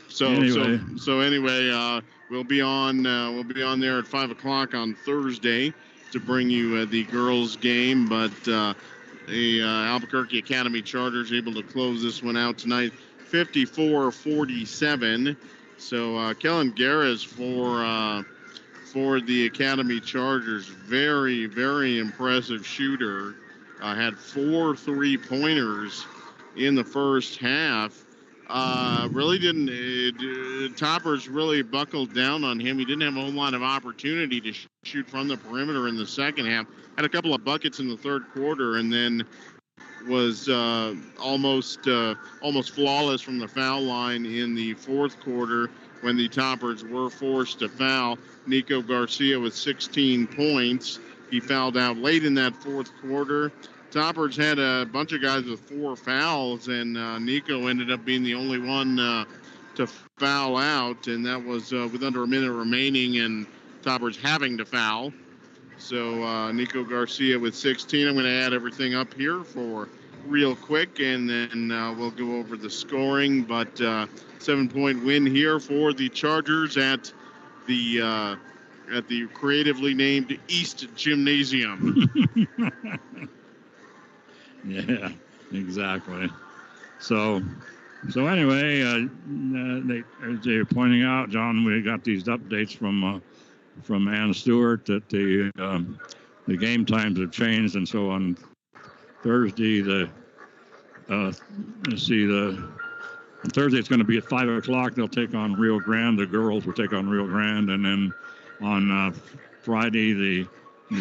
So anyway, we'll be on there at 5 o'clock on Thursday to bring you the girls' game. But the Albuquerque Academy Chargers able to close this one out tonight, 54-47. So Kellen Garris for the Academy Chargers, very, very impressive shooter. Had 4 3-pointers in the first half. Really didn't. Toppers really buckled down on him. He didn't have a whole lot of opportunity to shoot from the perimeter in the second half. Had a couple of buckets in the third quarter, and then was almost flawless from the foul line in the fourth quarter when the Toppers were forced to foul. Nico Garcia with 16 points. He fouled out late in that fourth quarter. Toppers had a bunch of guys with 4 fouls, and Nico ended up being the only one to foul out, and that was with under a minute remaining and Toppers having to foul. So Nico Garcia with 16. I'm going to add everything up here for real quick, and then we'll go over the scoring. But 7-point win here for the Chargers at the creatively named East Gymnasium. Yeah, exactly. So anyway, as they're pointing out, John, we got these updates from Ann Stewart that the game times have changed, and so on Thursday on Thursday it's going to be at 5 o'clock. They'll take on Rio Grande. The girls will take on Rio Grande, and then on Friday the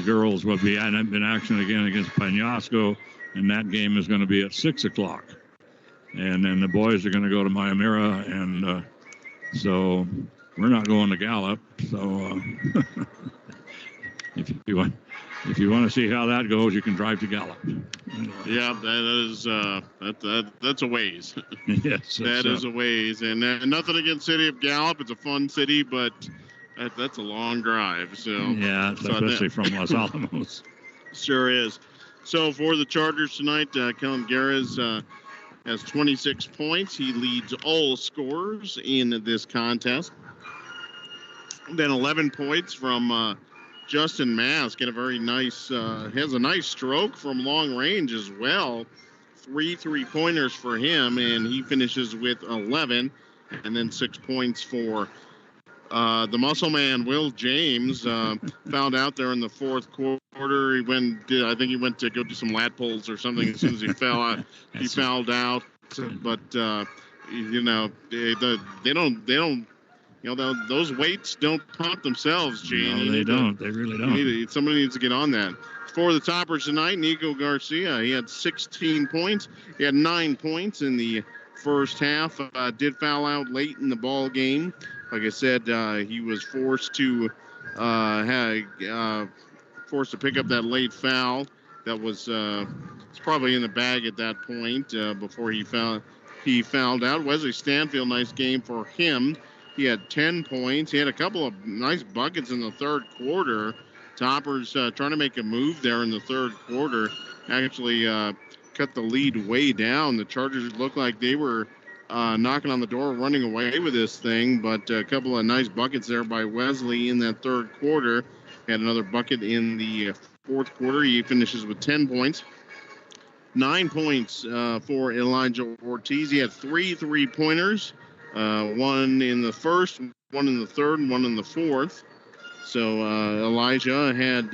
girls will be in action again against Penasco, and that game is going to be at 6 o'clock. And then the boys are going to go to Maimira, and so we're not going to Gallup. So if you want to see how that goes, you can drive to Gallup. Yeah, that's a ways. Yes, that is a ways, and nothing against City of Gallup. It's a fun city, but that's a long drive. So yeah, especially from Los Alamos. Sure is. So for the Chargers tonight, Kellen Garris has 26 points. He leads all scorers in this contest. Then 11 points from Justin Mask. Had a very nice, has a nice stroke from long range as well. 3 3-pointers for him, and he finishes with 11. And then 6 points for the muscle man, Will James. Found out there in the fourth quarter. I think he went to go do some lat pulls or something as soon as he fell out. He fouled out. But, they don't, those weights don't pump themselves, Gene. No, they don't. They really don't. Somebody needs to get on that. For the Toppers tonight, Nico Garcia, he had 16 points. He had 9 points in the first half. Did foul out late in the ball game. Like I said, he was forced to pick up that late foul. That was it's probably in the bag at that point before he fouled out. Wesley Stanfield, nice game for him. He had 10 points. He had a couple of nice buckets in the third quarter. Toppers trying to make a move there in the third quarter. Actually cut the lead way down. The Chargers looked like they were knocking on the door, running away with this thing. But a couple of nice buckets there by Wesley in that third quarter. Had another bucket in the fourth quarter. He finishes with 10 points. 9 points for Elijah Ortiz. He had 3 3-pointers. One in the first, one in the third, and one in the fourth. So Elijah had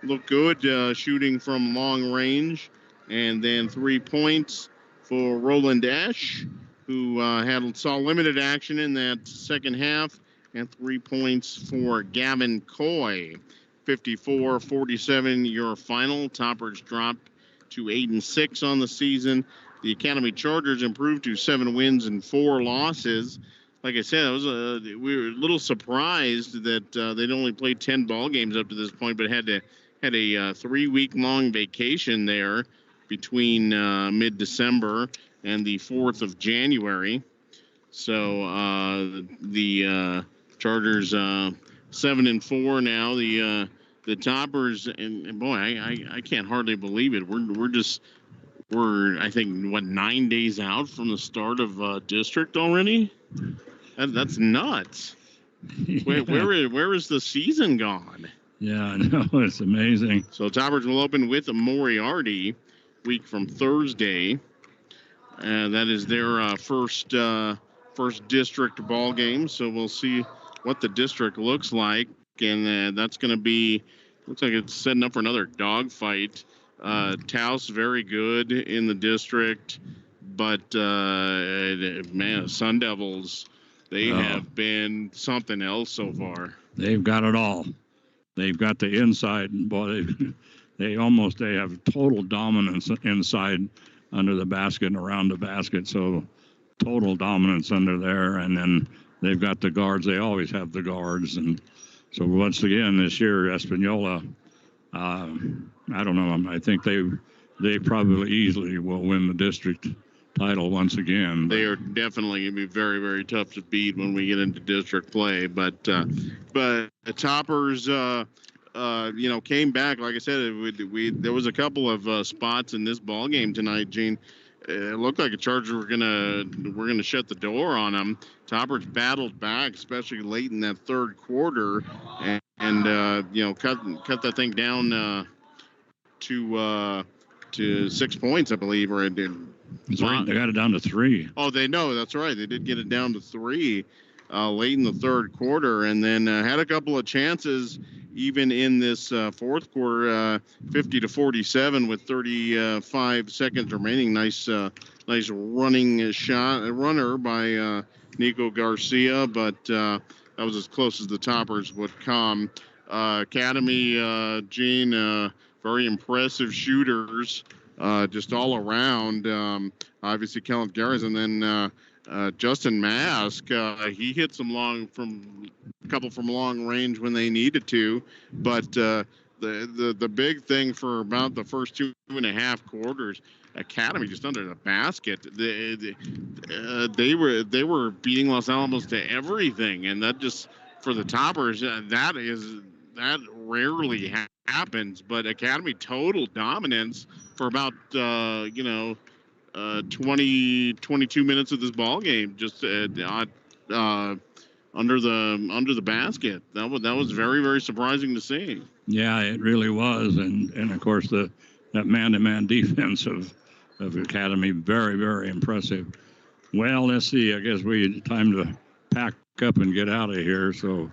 looked good shooting from long range. And then 3 points for Roland Ash, who saw limited action in that second half. And 3 points for Gavin Coy. 54-47 your final. Toppers dropped to 8-6 on the season. The Academy Chargers improved to 7 wins and 4 losses. Like I said, we were a little surprised that they'd only played 10 ball games up to this point, but had a 3-week-long vacation there between mid-December and the 4th of January. So the Chargers 7-4 now. The Toppers, and boy, I can't hardly believe it. We're I think 9 days out from the start of district already. That's nuts. Yeah. Where is the season gone? Yeah, I know. It's amazing. So Toppers will open with a Moriarty week from Thursday. That is their first district ball game. So we'll see what the district looks like, and that's going to be. Looks like it's setting up for another dogfight. Taos very good in the district. But man, Sun Devils, they have been something else so far. They've got it all. They've got the inside. Boy, they have total dominance inside, under the basket and around the basket. So total dominance under there. And then they've got the guards. They always have the guards. And so once again this year, Espanola, I don't know. I think they probably easily will win the district title once again. They are definitely going to be very, very tough to beat when we get into district play. But the Toppers, came back. Like I said, there was a couple of spots in this ball game tonight, Gene. It looked like the Chargers were gonna shut the door on them. Toppers battled back, especially late in that third quarter, and cut that thing down to 6 points, I believe, or it did. That's right. They got it down to 3. Oh, that's right. They did get it down to 3 late in the third quarter, and then had a couple of chances even in this fourth quarter, 50-47 with 35 seconds remaining. Nice runner by Nico Garcia, but that was as close as the Toppers would come. Academy, Gene, very impressive shooters. Just all around. Obviously, Kellen Garris, and then Justin Mask. He hit a couple from long range when they needed to. But the big thing for about the first 2.5 quarters, Academy just under the basket. They were beating Los Alamos to everything, and that just for the Toppers, that rarely happens. But Academy total dominance for about 22 minutes of this ball game, just under the basket. That was very, very surprising to see. Yeah, it really was, and of course that man-to-man defense of Academy, very, very impressive. Well, let's see. I guess time to pack up and get out of here. So,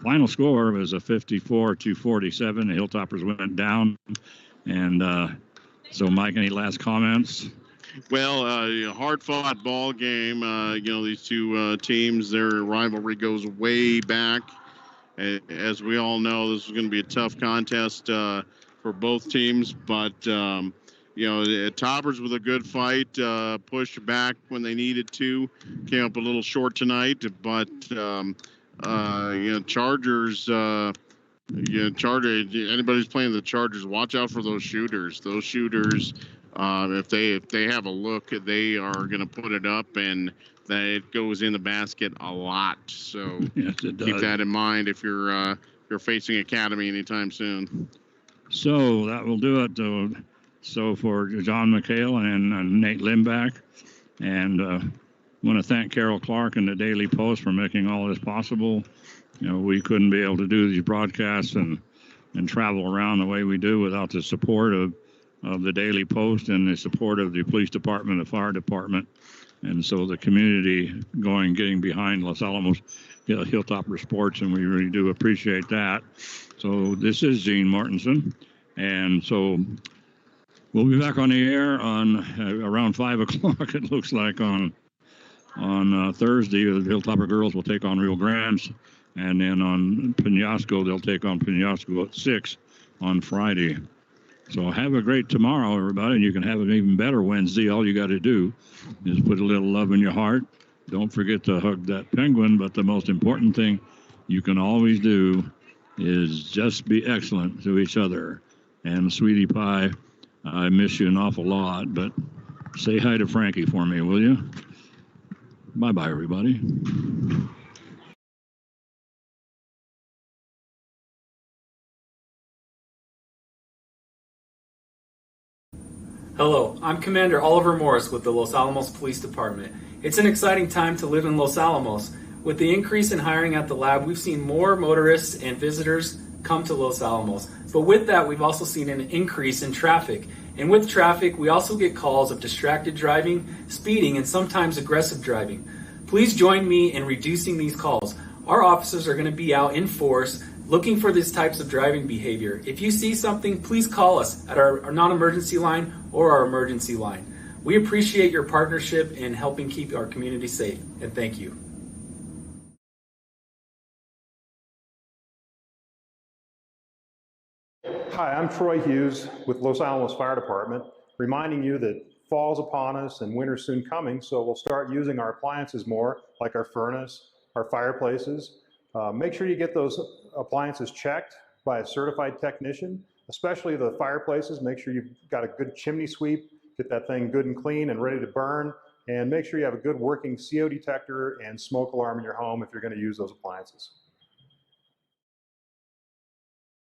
final score was a 54-47. The Hilltoppers went down, and so, Mike, any last comments? Well, hard-fought ball game. These two teams, their rivalry goes way back. As we all know, this is going to be a tough contest for both teams. But, Toppers with a good fight, pushed back when they needed to. Came up a little short tonight. But, Chargers... anybody's playing the Chargers, watch out for those shooters. Those shooters, if they have a look, they are going to put it up, and that it goes in the basket a lot. So yes, it does. Keep that in mind if you're facing Academy anytime soon. So that will do it. So for John McHale and Nate Limback, and want to thank Carol Clark and the Daily Post for making all this possible. We couldn't be able to do these broadcasts and travel around the way we do without the support of the Daily Post and the support of the police department, the fire department, and so the community getting behind Los Alamos Hilltopper Sports, and we really do appreciate that. So this is Gene Martinson, and so we'll be back on the air on around 5 o'clock. It looks like on Thursday. The Hilltopper girls will take on Rio Grande. And then on Penasco, they'll take on Penasco at 6 on Friday. So have a great tomorrow, everybody, and you can have an even better Wednesday. All you got to do is put a little love in your heart. Don't forget to hug that penguin, but the most important thing you can always do is just be excellent to each other. And Sweetie Pie, I miss you an awful lot, but say hi to Frankie for me, will you? Bye-bye, everybody. Hello, I'm Commander Oliver Morris with the Los Alamos Police Department. It's an exciting time to live in Los Alamos. With the increase in hiring at the lab, we've seen more motorists and visitors come to Los Alamos. But with that, we've also seen an increase in traffic. And with traffic, we also get calls of distracted driving, speeding, and sometimes aggressive driving. Please join me in reducing these calls. Our officers are going to be out in force looking for these types of driving behavior. If you see something, please call us at our non-emergency line or our emergency line. We appreciate your partnership in helping keep our community safe, and thank you. Hi, I'm Troy Hughes with Los Alamos Fire Department, reminding you that fall's upon us and winter's soon coming, so we'll start using our appliances more, like our furnace, our fireplaces. Make sure you get those appliances checked by a certified technician, especially the fireplaces. Make sure you've got a good chimney sweep, get that thing good and clean and ready to burn, and make sure you have a good working CO detector and smoke alarm in your home if you're going to use those appliances.